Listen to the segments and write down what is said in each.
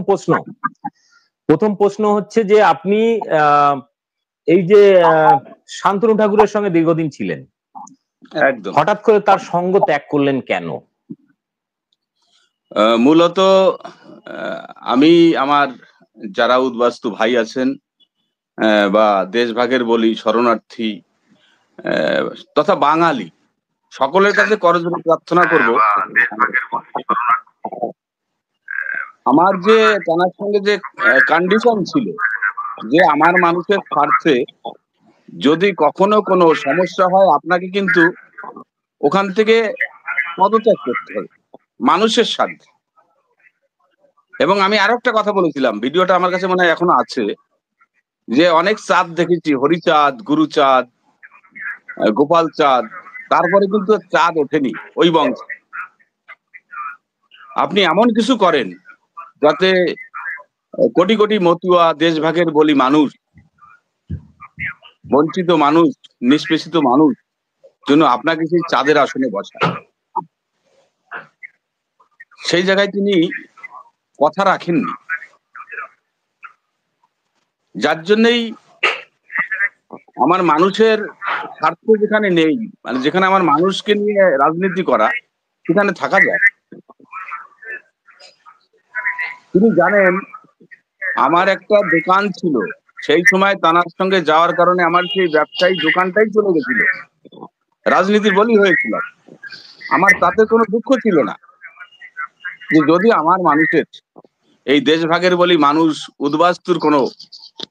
প্রশ্ন প্রথম প্রশ্ন হচ্ছে যে আপনি এই যে শান্তনু ঠাকুরের সঙ্গে দীর্ঘদিন ছিলেন, একদম হঠাৎ করে তার সঙ্গ ত্যাগ করলেন কেন? মূলত আমি আমার যারা উদ্বাস্তু ভাই আছেন বা দেশভাগের বলি শরণার্থী তথা বাঙালি সকলের কাছে করজোড়ে প্রার্থনা করব, আমার যে তার সঙ্গে যে কন্ডিশন ছিল যে আমার মানুষের স্বার্থে যদি কখনো কোনো সমস্যা হয় আপনাকে কিন্তু ওখান থেকে পদত্যাগ করতে হবে মানুষের স্বার্থে। এবং আমি আরো একটা কথা বলেছিলাম, ভিডিওটা আমার কাছে মনে হয় এখনো আছে, যে অনেক চাঁদ দেখেছি, হরিচাঁদ, গুরুচাঁদ, গোপাল চাঁদ, তারপরে কিন্তু চাঁদ ওঠেনি ওই বংশ। আপনি এমন কিছু করেন যাতে কোটি কোটি মতুয়া, দেশভাগের বলি মানুষ, বঞ্চিত মানুষ, নিষ্পেষিত মানুষ জন্য আপনাকে সেই চাঁদের আসনে বসায়। সেই জায়গায় তিনি কথা রাখেননি, যার জন্যই আমার মানুষের স্বার্থ যেখানে নেই, মানে যেখানে আমার মানুষকে নিয়ে রাজনীতি করা, সেখানে থাকা যায়। তিনি জানেন আমার একটা দোকান ছিল, সেই সময় তানার সঙ্গে যাওয়ার কারণে আমার সেই ব্যবসায়ী দোকানটাই চলে গেছিল, রাজনীতির বলি হয়েছিল। আমার তাতে কোনো দুঃখ ছিল না, যে যদি আমার মানুষের এই দেশভাগের বলি মানুষ উদ্বাস্তুর কোনো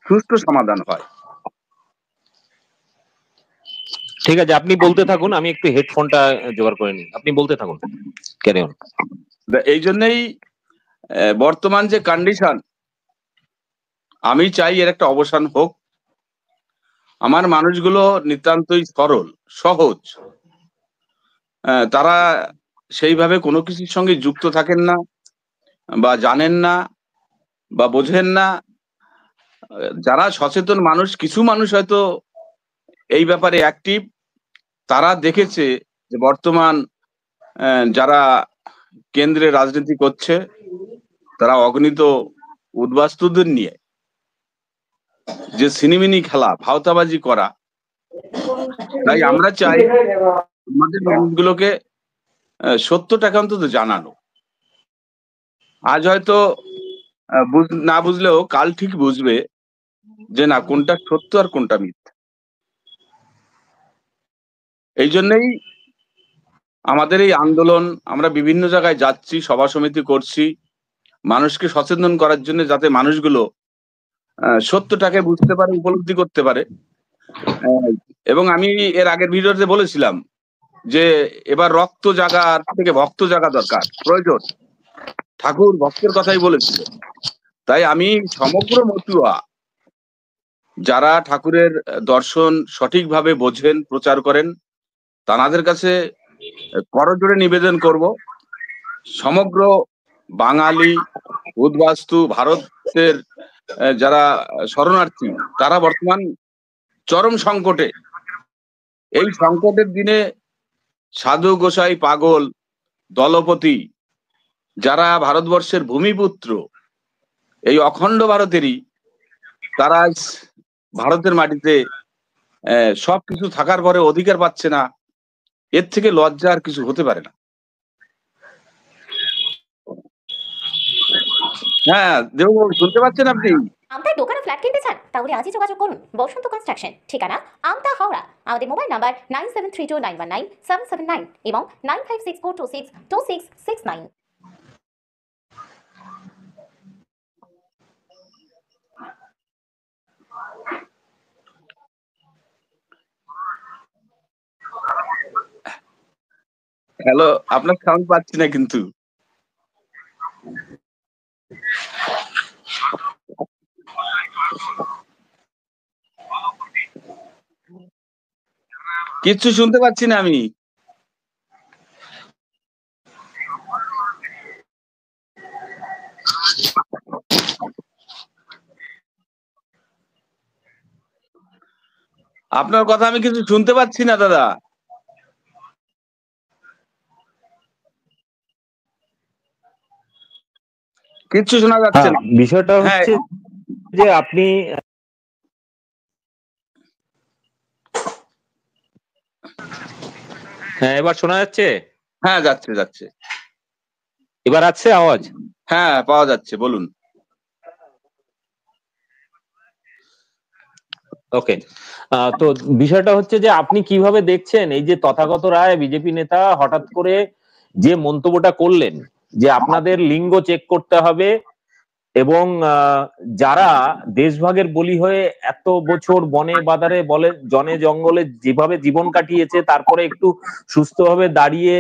সুষ্ঠু সমাধান হয়। ঠিক আছে, আপনি বলতে থাকুন, আমি একটু হেডফোনটা জোগাড় করে নিই, আপনি বলতে থাকুন, ক্যারি অন। এই জন্যই বর্তমান যে কন্ডিশন, আমি চাই এর একটা অবসান হোক। আমার মানুষগুলো নিতান্তই সরল সহজ, তারা সেইভাবে কোনো কিছুর সঙ্গে যুক্ত থাকেন না বা জানেন না বা বোঝেন না। যারা সচেতন মানুষ, কিছু মানুষ হয়তো এই ব্যাপারে অ্যাক্টিভ, তারা দেখেছে যে বর্তমান যারা কেন্দ্রে রাজনীতি করছে তারা অগণিত উদ্বাস্তুদের নিয়ে যে সিনেমিনি খেলা, ভাওতাবাজি করা। তাই আমরা চাই আমাদের মানুষগুলোকে সত্যটাকে অন্তত জানানো। আজ হয়তো না বুঝলেও কাল ঠিক বুঝবে যে না, কোনটা সত্য আর কোনটা মিথ্যা। এই জন্যই আমাদের এই আন্দোলন, আমরা বিভিন্ন জায়গায় যাচ্ছি, সভা সমিতি করছি মানুষকে সচেতন করার জন্য, যাতে মানুষগুলো সত্যটাকে বুঝতে পারে, উপলব্ধি করতে পারে। এবং আমি এর আগের ভিডিওতে বলেছিলাম যে এবার রক্ত জাগার থেকে ভক্ত জাগা দরকার, প্রয়োজন। ঠাকুর ভক্তের কথাই বলেছিল। তাই আমি সমগ্র মতুয়া যারা ঠাকুরের দর্শন সঠিকভাবে বোঝেন, প্রচার করেন, তাদের কাছে করজোড়ে নিবেদন করব, সমগ্র বাঙালি উদ্বাস্তু ভারতের যারা শরণার্থী, তারা বর্তমান চরম সংকটে। এই সংকটের দিনে সাধু গোসাই, পাগল, দলপতি, যারা ভারতবর্ষের ভূমিপুত্র, এই অখণ্ড ভারতেরই, তারা ভারতের মাটিতে সবকিছু থাকার পরে অধিকার পাচ্ছে না। এর থেকে লজ্জা আর কিছু হতে পারে না। হ্যাঁ দেববাবু, শুনতে পাচ্ছেন আপনি? আমতার দোকানে ফ্ল্যাট কিনতে চান? তাহলে আজই যোগাযোগ করুন বসন্ত কনস্ট্রাকশন, ঠিকানা আমতা, হাওড়া। আমাদের মোবাইল নাম্বার 9732919779 এবং 9564262669। হ্যালো, আপনার সাউন্ড পাচ্ছি না কিন্তু। কিচ্ছু শুনতে পাচ্ছি না আমি। আপনার কথা আমি কিছু শুনতে পাচ্ছি না দাদা। কিচ্ছু শোনা যাচ্ছে না। বিষয়টা হ্যাঁ, হচ্ছে যে আপনি হ্যাঁ, এবার শোনা যাচ্ছে? হ্যাঁ, যাচ্ছে যাচ্ছে। এবার আছে আওয়াজ? হ্যাঁ, পাওয়া যাচ্ছে, বলুন। ওকে। তো বিষয়টা হচ্ছে যে আপনি কিভাবে দেখছেন এই যে তথাগত রায় বিজেপি নেতা হঠাৎ করে যে মন্তব্যটা করলেন যে আপনাদের লিঙ্গ চেক করতে হবে এবং যারা দেশভাগের বলি হয়ে এত বছর বনে বাদারে বলে জনে জঙ্গলে যেভাবে জীবন কাটিয়েছে, তারপরে একটু সুস্থভাবে দাঁড়িয়ে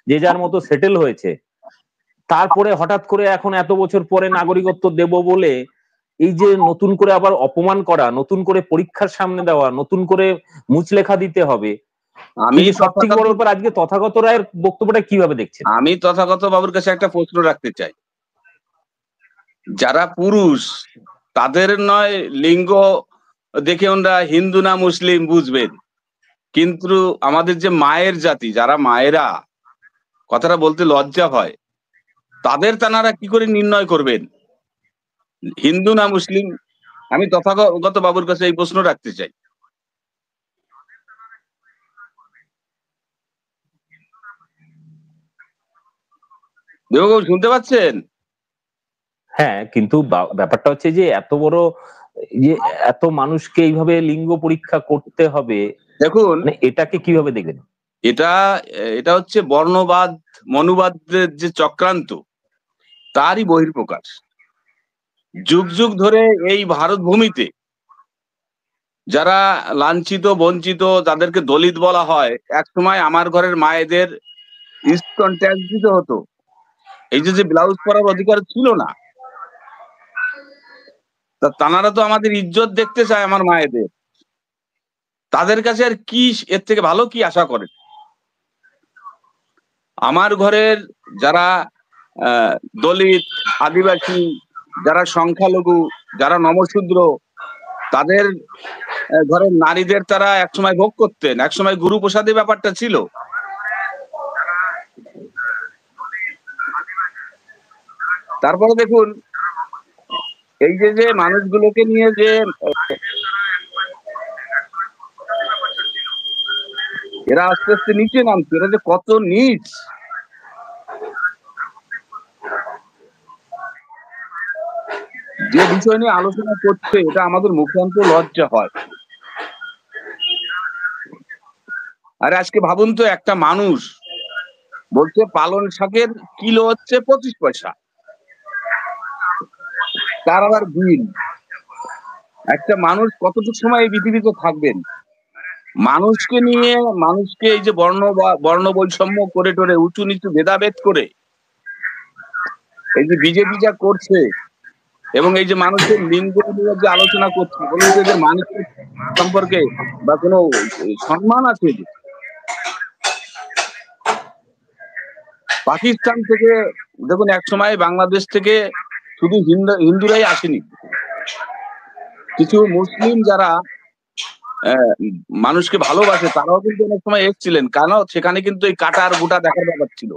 যে যার মতো সেটেল হয়েছে, তারপরে হঠাৎ করে এখন এত বছর পরে নাগরিকত্ব দেব বলে এই যে নতুন করে আবার অপমান করা, নতুন করে পরীক্ষার সামনে দেওয়া, নতুন করে মুচলেখা দিতে হবে, আমি এই যে সব থেকে বড় ব্যাপার, আজকে তথাগত রায়ের বক্তব্যটা কিভাবে দেখছেন? আমি তথাগত বাবুর কাছে একটা প্রশ্ন রাখতে চাই। যারা পুরুষ তাদের নয় লিঙ্গ দেখে ওনারা হিন্দু না মুসলিম বুঝবেন, কিন্তু আমাদের যে মায়ের জাতি, যারা মায়েরা, কথাটা বলতে লজ্জা হয়, তাদের তানারা কি করে নির্ণয় করবেন হিন্দু না মুসলিম? আমি তথাগত বাবুর কাছে এই প্রশ্ন রাখতে চাই। দেববাবু শুনতে পাচ্ছেন? হ্যাঁ, কিন্তু ব্যাপারটা হচ্ছে যে এত বড় যে এত মানুষকে এইভাবে লিঙ্গ পরীক্ষা করতে হবে, দেখুন, মানে এটাকে কিভাবে দেখবেন? এটা এটা হচ্ছে বর্ণবাদ মনুবাদের যে চক্রান্ত, তারই বহিঃপ্রকাশ। যুগ যুগ ধরে এই ভারত ভূমিতে যারা লাঞ্ছিত বঞ্চিত, যাদেরকে দলিত বলা হয়, এক সময় আমার ঘরের মায়েদের ইস্কন ট্যাক্স দিতে হতো। এই যে ব্লাউজ পরার অধিকার ছিল না, তা তানারা তো আমাদের ইজ্জত দেখতে চায় আমার মায়েদের। তাদের কাছে আর কি এর থেকে ভালো কি আশা করেন? আমার ঘরের যারা দলিত, আদিবাসী, যারা সংখ্যালঘু, যারা নমশূদ্র, তাদের ঘরের নারীদের তারা একসময় ভোগ করতেন, একসময় গুরু প্রসাদী ব্যাপারটা ছিল। তারপরে দেখুন, এই যে মানুষগুলোকে নিয়ে যে এরা আস্তে আস্তে নিচে নামছে, এরা যে কত নিচ, যে বিষয় নিয়ে আলোচনা করছে, এটা আমাদের মুখান্ত লজ্জা হয়। আর আজকে ভাবুন তো, একটা মানুষ বলছে পালন শাকের কিলো হচ্ছে 25 পয়সা, তার আবার বিল। একটা মানুষ কতটুকু সময় এই পৃথিবীতে থাকবেন? মানুষকে নিয়ে, মানুষকে এই যে বর্ণ বৈষম্য করে টোরে, উঁচু নিচু ভেদাভেদ করে এই যে বিজেপি যা করছে, এবং এই যে মানুষের লিঙ্গ নিয়ে যে আলোচনা করছে, বলুন তো এদের মানুষের সম্পর্কে বা কোনো সম্মান আছে? পাকিস্তান থেকে দেখুন, এক সময় বাংলাদেশ থেকে শুধু হিন্দুরাই আসেনি, কিছু মুসলিম যারা মানুষকে ভালোবাসে তারাও কিন্তু অনেক সময় এসেছিলেন। কেন? সেখানে কিন্তু এই কাটা আর গোটা দেখার ব্যাপার ছিল।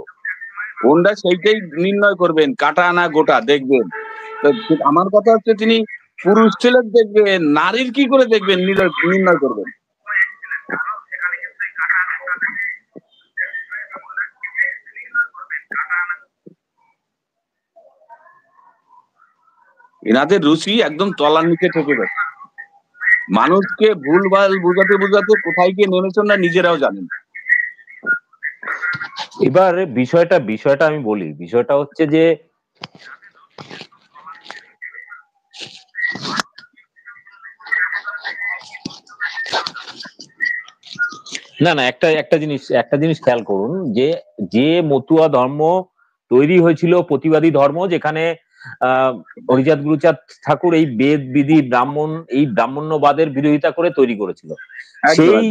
ওনারা সেইটাই নির্ণয় করবেন, কাটা না গোটা দেখবেন। আমার কথা হচ্ছে, তিনি পুরুষ ছেলের দেখবেন, নারীর কি করে দেখবেন, নির্ণয় করবেন? এনাদের রুচি একদম তলার নিচে ঠেকে গেছে। মানুষকে ভুলভাল বুঝাতে বুঝাতে কোথায় গিয়ে নেমেছেন না নিজেরাও জানেন। এবার বিষয়টা আমি বলি, বিষয়টা হচ্ছে যে না, একটা জিনিস খেয়াল করুন, যে মতুয়া ধর্ম তৈরি হয়েছিল প্রতিবাদী ধর্ম, যেখানে হরিচাঁদ গুরুচাঁদ ঠাকুর এই বেদ বিধি এই ব্রাহ্মণ্যবাদের বিরোধিতা করে তৈরি করেছিল, সেই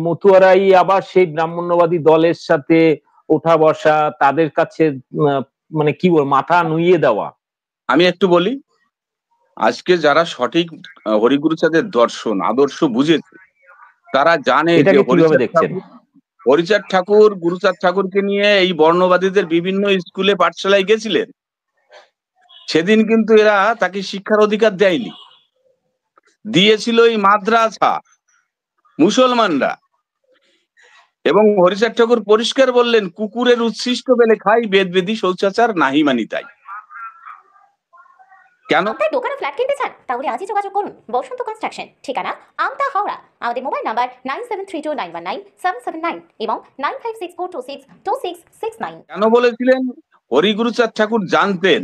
মতুয়ারাই আবার সেই ব্রাহ্মণ্যবাদী দলের সাথে ওঠা বসা, তাদের কাছে মানে কি বল, মাথা নুইয়ে দেওয়া। আমি একটু বলি, আজকে যারা সঠিক হরিগুরুচাঁদের দর্শন আদর্শ বুঝেছে, তারা জানে যে হরিচাঁদ ঠাকুর গুরুচাঁদ ঠাকুরকে নিয়ে এই বর্ণবাদীদের বিভিন্ন স্কুলে পাঠশালায় গেছিলেন, সেদিন কিন্তু এরা তাকে শিক্ষার অধিকার দেয়নি, দিয়েছিল এই মাদ্রাসা মুসলমানরা। এবং হরিচাঁদ ঠাকুর পরিষ্কার বললেন, কুকুরের উচ্ছিষ্ট পেলে খাই, বেদ বেদী শৌচাচার নাহি মানি তাই। কেন? আপনার দোকানে ফ্ল্যাট কিনতে চান? তাহলে আজই যোগাযোগ করুন বসন্ত কনস্ট্রাকশন, ঠিকানা আমতা হাওড়া। আমাদের মোবাইল নাম্বার 9732919779 এবং 9564262669। কেন বলেছিলেন? হরিগুরুচাঁদ ঠাকুর জানতেন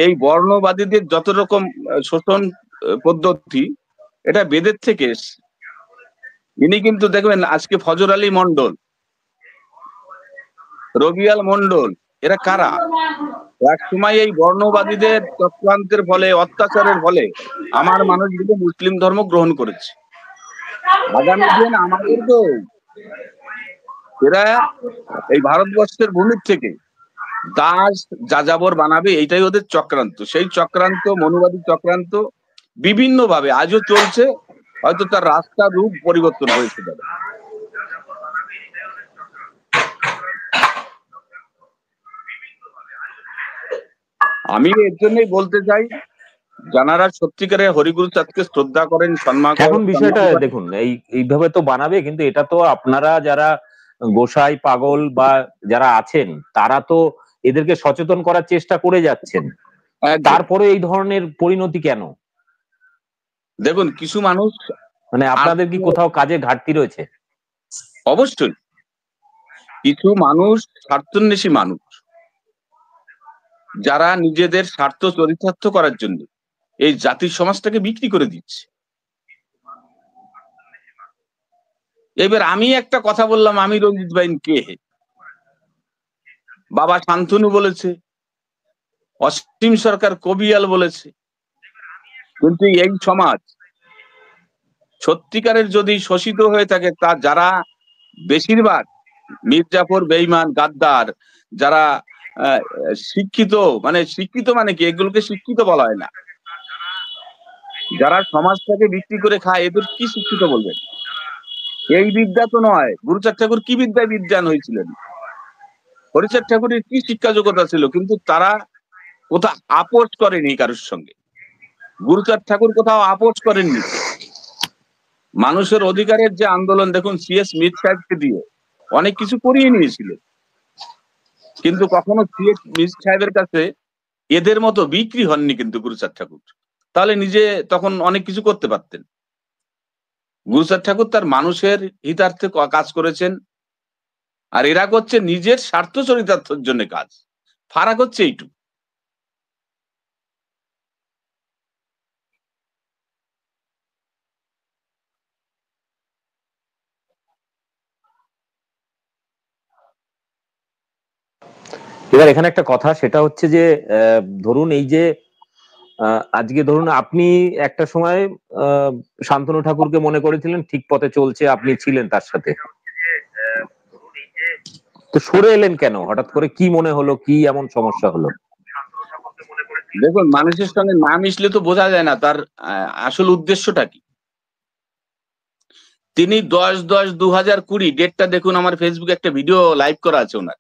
এই বর্ণবাদীদের যত রকম শোষণ পদ্ধতি, এটা বেদের থেকে এসছে। ইনি কিন্তু দেখবেন আজকে ফজর আলী মন্ডল, রবিয়াল মন্ডল, এরা কারা? এক সময় এই বর্ণবাদীদের চক্রান্তের ফলে, অত্যাচারের ফলে আমার মানুষগুলো মুসলিম ধর্ম গ্রহণ করেছে। আগামী দিন আমাদেরকে এরা এই ভারতবর্ষের ভূমির থেকে দাস যাযাবর বানাবে, এইটাই ওদের চক্রান্ত। সেই চক্রান্ত, মনুবাদী চক্রান্ত বিভিন্ন ভাবে আজও চলছে, হয়তো তার রাস্তা রূপ পরিবর্তন হয়েছে। আমি এর জন্যই বলতে চাই, যারা সত্যিকারে হরিগুরুচাঁদকে শ্রদ্ধা করেন, সম্মান করেন। এখন বিষয়টা দেখুন, এইভাবে তো বানাবে, কিন্তু এটা তো আপনারা যারা গোসাই পাগল বা যারা আছেন তারা তো এদেরকে সচেতন করার চেষ্টা করে যাচ্ছেন, তারপরে এই ধরনের পরিণতি কেন? দেখুন, কিছু মানুষ, মানে আপনাদের কি কোথাও কাজে ঘাটতি রয়েছে? অবশ্যই কিছু মানুষ স্বার্থান্বেষী মানুষ, যারা নিজেদের স্বার্থ চরিতার্থ করার জন্য এই জাতির সমাজটাকে বিক্রি করে দিচ্ছে। এবার আমি একটা কথা বললাম, আমি রঞ্জিত বাইন কে? বাবা শান্তনু বলেছে, অসীম সরকার কবিয়াল বলেছে। কিন্তু এই সমাজ সত্যিকারের যদি শোষিত হয়ে থাকে, তা যারা বেশিরভাগ মির্জাফর, বেঈমান, গাদ্দার, যারা শিক্ষিত, শিক্ষিত মানে কি, এগুলোকে শিক্ষিত বলা হয় না, যারা সমাজটাকে বিক্রি করে খায়, এদের কি শিক্ষিত বলবেন? এই বিদ্যা তো নয়। গুরুচাঁদ ঠাকুর কি বিদ্যায় বিদ্যান হয়েছিলেন? হরিচাঁদ ঠাকুরের কি শিক্ষা যোগ্যতা ছিল? কিন্তু তারা কোথাও আপোষ করেনি কারোর সঙ্গে। গুরুচাঁদ ঠাকুর কোথাও আপোষ করেননি। মানুষের অধিকারের যে আন্দোলন, দেখুন সিএস মির সাহেবকে দিয়ে অনেক কিছু করিয়ে নিয়েছিল, কিন্তু কখনো সিএস মির সাহেবের কাছে এদের মতো বিক্রি হননি কিন্তু গুরুচাঁদ ঠাকুর। তাহলে নিজে তখন অনেক কিছু করতে পারতেন। গুরুচাঁদ ঠাকুর তার মানুষের হিতার্থে কাজ করেছেন, আর এরা করছে নিজের স্বার্থ চরিতার্থের জন্য কাজ। ফারাক হচ্ছে এইটুকু। এবার এখানে একটা কথা, সেটা হচ্ছে যে ধরুন এই যে আজকে ধরুন আপনি একটা সময় শান্তনু ঠাকুরকে মনে করেছিলেন ঠিক পথে চলছে, আপনি ছিলেন তার সাথে, তো সরে এলেন কেন? হঠাৎ করে কি মনে হলো, কি এমন সমস্যা হলো? দেখুন, মানুষের সঙ্গে না মিশলে তো বোঝা যায় না তার আসল উদ্দেশ্যটা কি। তিনি 10/10/2020 ডেটটা দেখুন, আমার ফেসবুকে একটা ভিডিও লাইভ করা আছে ওনার।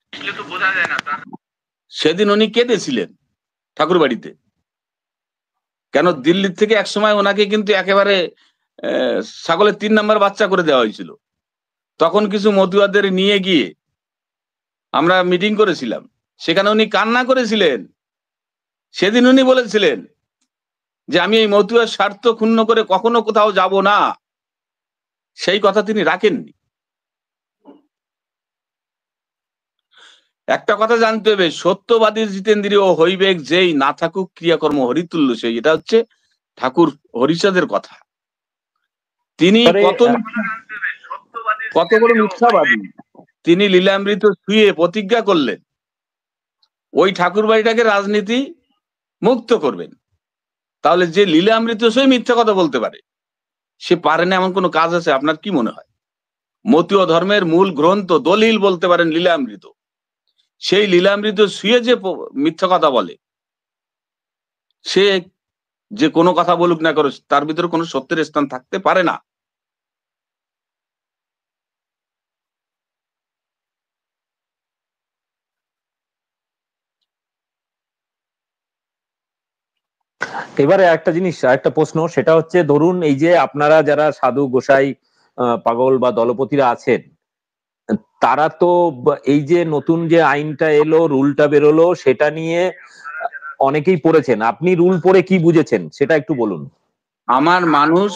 সেদিন উনি কেঁদেছিলেন ঠাকুর বাড়িতে। কেন, দিল্লির থেকে একসময় ওনাকে কিন্তু একেবারে ছাগলের 3 নাম্বার বাচ্চা করে দেওয়া হয়েছিল। তখন কিছু মতুয়াদের নিয়ে গিয়ে আমরা মিটিং করেছিলাম, সেখানে উনি কান্না করেছিলেন। সেদিন উনি বলেছিলেন যে আমি এই মতুয়ার স্বার্থ ক্ষুণ্ণ করে কখনো কোথাও যাব না। সেই কথা তিনি রাখেননি। একটা কথা জানতে হবে, সত্যবাদী জিতেন্দ্রীয় হইবেক যেই, না থাকুক ক্রিয়াকর্ম হরিতুল্য সেই। এটা হচ্ছে ঠাকুর হরিচাঁদের কথা। তিনি কত বড় মিথ্যাবাদী। তিনি লীলামৃত শুয়ে প্রতিজ্ঞা করলেন ওই ঠাকুর বাড়িটাকে রাজনীতি মুক্ত করবেন। তাহলে যে লীলামৃত শুয়ে মিথ্যা কথা বলতে পারে, সে পারে না এমন কোনো কাজ আছে? আপনার কি মনে হয়? মতীয় ধর্মের মূল গ্রন্থ দলিল বলতে পারেন লীলামৃত। সেই লীলামৃত শুয়ে যে মিথ্যা কথা বলে, সে যে কোনো কথা বলুক না করো, তার ভিতরে কোনো সত্যের স্থান থাকতে পারে না। এবারে একটা জিনিস, একটা প্রশ্ন, সেটা হচ্ছে ধরুন এই যে আপনারা যারা সাধু গোসাই পাগল বা দলপতিরা আছেন, তারা তো এই যে নতুন যে আইনটা এলো, রুলটা বেরোলো, সেটা নিয়ে অনেকেই পড়েছেন। আপনি রুল পড়ে কি বুঝেছেন সেটা একটু বলুন। আমার মানুষ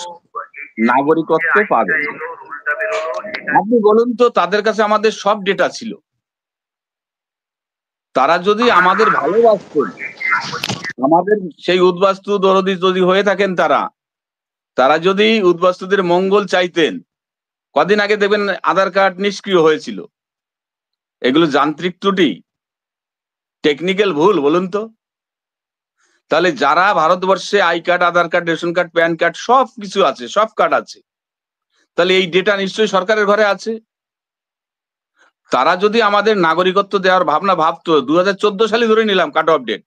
নাগরিকত্ব পাবে। আপনি বলুন তো, তাদের কাছে আমাদের সব ডেটা ছিল। তারা যদি আমাদের ভালোবাসতেন, আমাদের সেই উদ্বাস্তু দরদি যদি হয়ে থাকেন, তারা যদি উদ্বাস্তুদের মঙ্গল চাইতেন, কদিন আগে দেখবেন আধার কার্ড নিষ্ক্রিয় হয়েছিল। এগুলো যান্ত্রিক ত্রুটি, টেকনিক্যাল ভুল, বলুন তো। তাহলে যারা ভারতবর্ষে I card, Aadhaar card, ration card, pan card সব কিছু আছে, সব কার্ড আছে, তাহলে এই ডেটা নিশ্চয়ই সরকারের ঘরে আছে। তারা যদি আমাদের নাগরিকত্ব দেওয়ার ভাবনা ভাবতো, 2014 সালে ধরে নিলাম কাট অফ ডেট,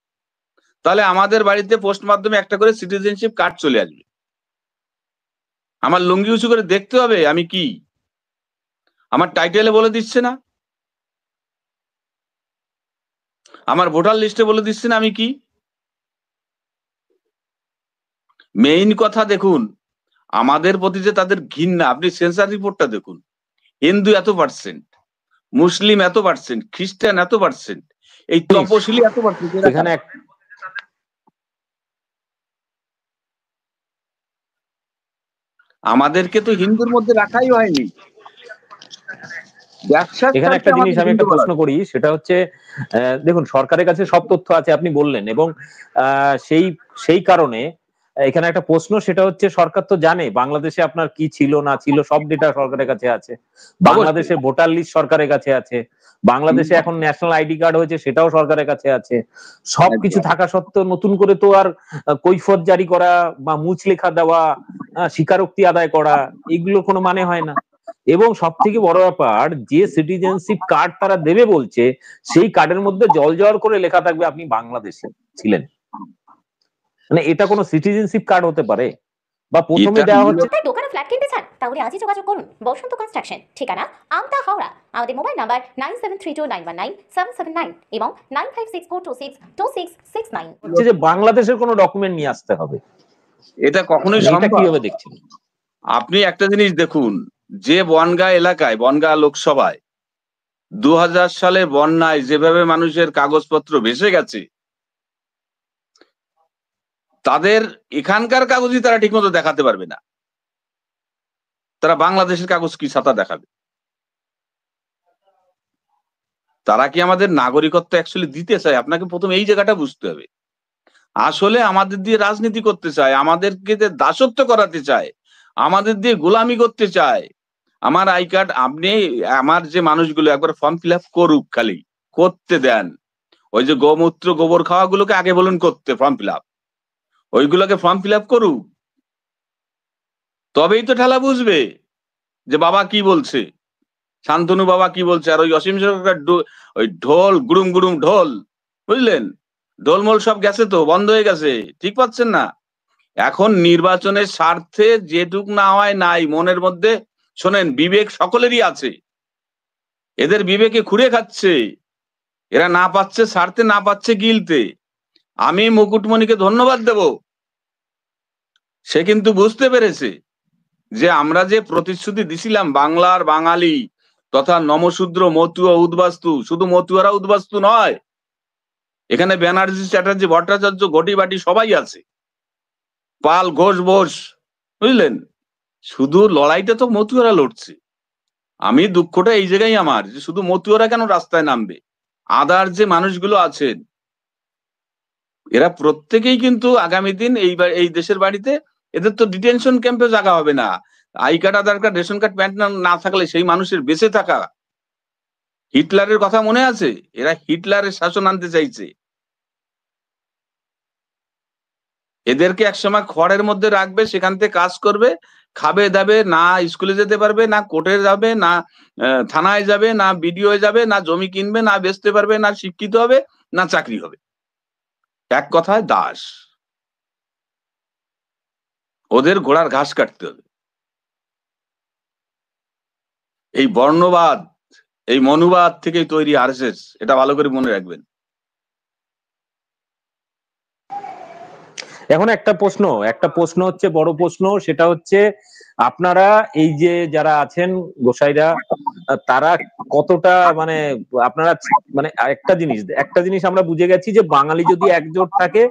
তাহলে আমাদের বাড়িতে পোস্ট মাধ্যমে একটা করে সিটিজেনশিপ কার্ড চলে আসবে। আমার লুঙ্গি উঁচু করে দেখতে হবে আমি কি, আমার টাইটেলে বলে দিচ্ছে না, আমার ভোটার লিস্টে বলে দিচ্ছে না আমি কি। মেইন কথা দেখুন, আমাদের প্রতি যে তাদের ঘৃণা, আপনি সেন্সার রিপোর্টটা দেখুন। হিন্দু এত %, মুসলিম এত %, খ্রিস্টান এত %, এই তপশিলি এত %। এখানে আমাদেরকে তো হিন্দুর মধ্যে রাখাই হয়নি। এখানে একটা জিনিস আমি একটা প্রশ্ন করি, সেটা হচ্ছে দেখুন সরকারের কাছে সব তথ্য আছে আপনি বললেন, এবং সেই কারণে এখানে একটা প্রশ্ন, সেটা হচ্ছে সরকার তো জানে বাংলাদেশে আপনার কি ছিল না ছিল, সব ডেটা সরকারের কাছে আছে। বাংলাদেশে ভোটার লিস্ট সরকারের কাছে আছে, বাংলাদেশে এখন ন্যাশনাল আইডি কার্ড হয়েছে সেটাও সরকারের কাছে আছে। সবকিছু থাকা সত্ত্বেও নতুন করে তো আর কৈফিয়ত জারি করা বা মুচলেখা দেওয়া, স্বীকারোক্তি আদায় করা, এগুলো কোনো মানে হয় না। এবং সব থেকে বড় ব্যাপার, যে সিটিজেনশিপ কার্ড তারা দেবে বলছে, সেই কার্ডের মধ্যে জল করে লেখা থাকবে আপনি বাংলাদেশে ছিলেন। মানে এটা কোনো সিটিজেনশিপ কার্ড হতে পারে? বা প্রথমে দেওয়া হচ্ছে। তাই দোকানে ফ্ল্যাট কিনতে চান, তাহলে আজই যোগাযোগ করুন বসন্ত কনস্ট্রাকশন, ঠিকানা আমতা হাওড়া। আমাদের মোবাইল নাম্বার 9732919779 এবং 9564262669। হচ্ছে যে বাংলাদেশের কোনো ডকুমেন্ট নিয়ে আসতে হবে, এটা কখনোই সম্ভব? কিভাবে দেখছেন আপনি? একটা জিনিস দেখুন, যে বনগাঁ এলাকায়, বনগাঁ লোকসভায় 2000 সালে বন্যায় যেভাবে মানুষের কাগজপত্র ভেসে গেছে, তাদের এখানকার কাগজই তারা ঠিকমতো দেখাতে পারবে না, তারা বাংলাদেশের কাগজ কি ছাতা দেখাবে? তারা কি আমাদের নাগরিকত্ব অ্যাকচুয়ালি দিতে চায়? আপনাকে প্রথমে এই জায়গাটা বুঝতে হবে। আসলে আমাদের দিয়ে রাজনীতি করতে চায়, আমাদেরকে দাসত্ব করাতে চায়, আমাদের দিয়ে গোলামি করতে চায়। আমার আই কার্ড, আপনি আমার যে মানুষগুলো একবার ফর্ম ফিল আপ করুক, খালি করতে দেন। ওই যে গোমূত্র গোবর খাওয়া গুলোকে আগে বলুন করতে, ফর্ম ফিল আপ, ওইগুলোকে ফর্ম ফিল আপ করুক, তবেই তো ঠেলা বুঝবে যে বাবা কি বলছে, শান্তনু বাবা কি বলছে। আর ওই অসীম সরকার ওই ঢোল, গুড়ুম গুড়ুম ঢোল, বুঝলেন, ঢোলমোল সব গেছে, তো বন্ধ হয়ে গেছে, ঠিক পাচ্ছেন না। এখন নির্বাচনের স্বার্থে যেটুক না হয় নাই, মনের মধ্যে শোনেন বিবেক সকলেরই আছে, এদের বিবেকে খুঁড়ে খাচ্ছে, এরা না পাচ্ছে স্বার্থে, না পাচ্ছে গিলতে। আমি মুকুটমণিকে ধন্যবাদ দেব, সে কিন্তু বুঝতে পেরেছে যে আমরা যে প্রতিশ্রুতি দিছিলাম বাংলার বাঙালি তথা নমশূদ্র, মতুয়া, উদ্বাস্তু, শুধু মতুয়ারা উদ্বাস্তু নয়, এখানে ব্যানার্জি, চ্যাটার্জি, ভট্টাচার্য, ঘটি বাটি সবাই আছে, পাল, ঘোষ, বোস, বুঝলেন। শুধু লড়াইটা তো মতুয়ারা লড়ছে। আমি দুঃখটা এই জায়গায় আমার, যে শুধু মতুয়ারা কেন রাস্তায় নামবে, আদার যে মানুষগুলো আছেন এরা প্রত্যেকেই কিন্তু আগামী দিন এই দেশের বাড়িতে, এদের তো ডিটেনশন ক্যাম্পে জায়গা হবে না। I card, Aadhaar card, ration card, pan না থাকলে সেই মানুষের বেঁচে থাকা, হিটলারের কথা মনে আছে? এরা হিটলারের শাসন আনতে চাইছে। এদেরকে একসময় খড়ের মধ্যে রাখবে, সেখান থেকে কাজ করবে, খাবে দাবে, না স্কুলে যেতে পারবে, না কোর্টে যাবে, না থানায় যাবে, না বিডিও যাবে, না জমি কিনবে, না বেচতে পারবে, না শিক্ষিত হবে, না চাকরি হবে। এক কথায় দাস। ওদের ঘোড়ার ঘাস কাটতে হবে। এই বর্ণবাদ, এই মনুবাদ থেকেই তৈরি আরএসএস, এটা ভালো করে মনে রাখবেন। এখন একটা প্রশ্ন হচ্ছে, বড় প্রশ্ন, সেটা হচ্ছে আপনারা এই যে যারা আছেন গোসাইরা, তারা কতটা মানে আপনারা মানে একটা জিনিস আমরা বুঝে গেছি যে বাঙালি যদি একজোট থাকে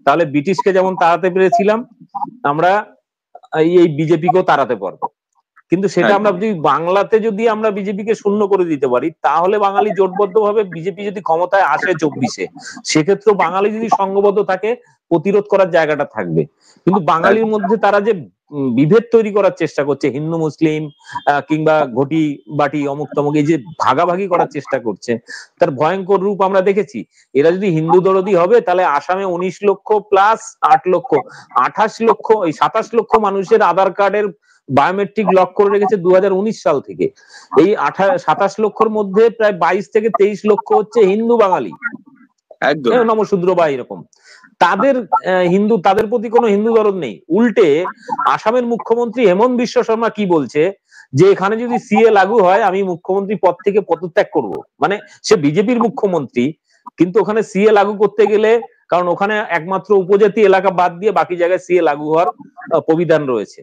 তাহলে ব্রিটিশকে যেমন তাড়াতে পেরেছিলাম, আমরা এই বিজেপিকেও তাড়াতে পারবো। কিন্তু সেটা আমরা যদি বাংলাতে আমরা বিজেপিকে শূন্য করে দিতে পারি, তাহলে বাঙালি জোটবদ্ধ ভাবে বিজেপি যদি ক্ষমতায় আসে 24-এ, সেক্ষেত্রে বাঙালি যদি সংঘবদ্ধ থাকে প্রতিরোধ করার জায়গাটা থাকবে। কিন্তু বাঙালির মধ্যে তারা যে বিভেদ তৈরি করার চেষ্টা করছে, হিন্দু মুসলিম কিংবা ঘটি বাটি অমুক তমুক, এই যে ভাগাভাগি করার চেষ্টা করছে, তার ভয়ঙ্কর রূপ আমরা দেখেছি। এরা যদি হিন্দু দরদি হবে তাহলে আসামে 19 লক্ষ প্লাস 8 লক্ষ 28 লক্ষ 27 লক্ষ মানুষের আধার কার্ডের বায়োমেট্রিক লক করে রেখেছে 2019 সাল থেকে। এই 27 লক্ষর মধ্যে প্রায় 22 থেকে 23 লক্ষ হচ্ছে হিন্দু বাঙালি, নমশূদ্র বা এরকম। তাদের প্রতি কোনো হিন্দু দরদ নেই। উল্টে আসামের মুখ্যমন্ত্রী হেমন্ত বিশ্ব শর্মা কি বলছে, যে এখানে যদি সিএ লাগু হয় আমি মুখ্যমন্ত্রী পদ থেকে পদত্যাগ করব। মানে সে বিজেপির মুখ্যমন্ত্রী, কিন্তু ওখানে সিএ লাগু করতে গেলে, কারণ ওখানে একমাত্র উপজাতি এলাকা বাদ দিয়ে বাকি জায়গায় সিএ লাগু হওয়ার প্রবিধান রয়েছে,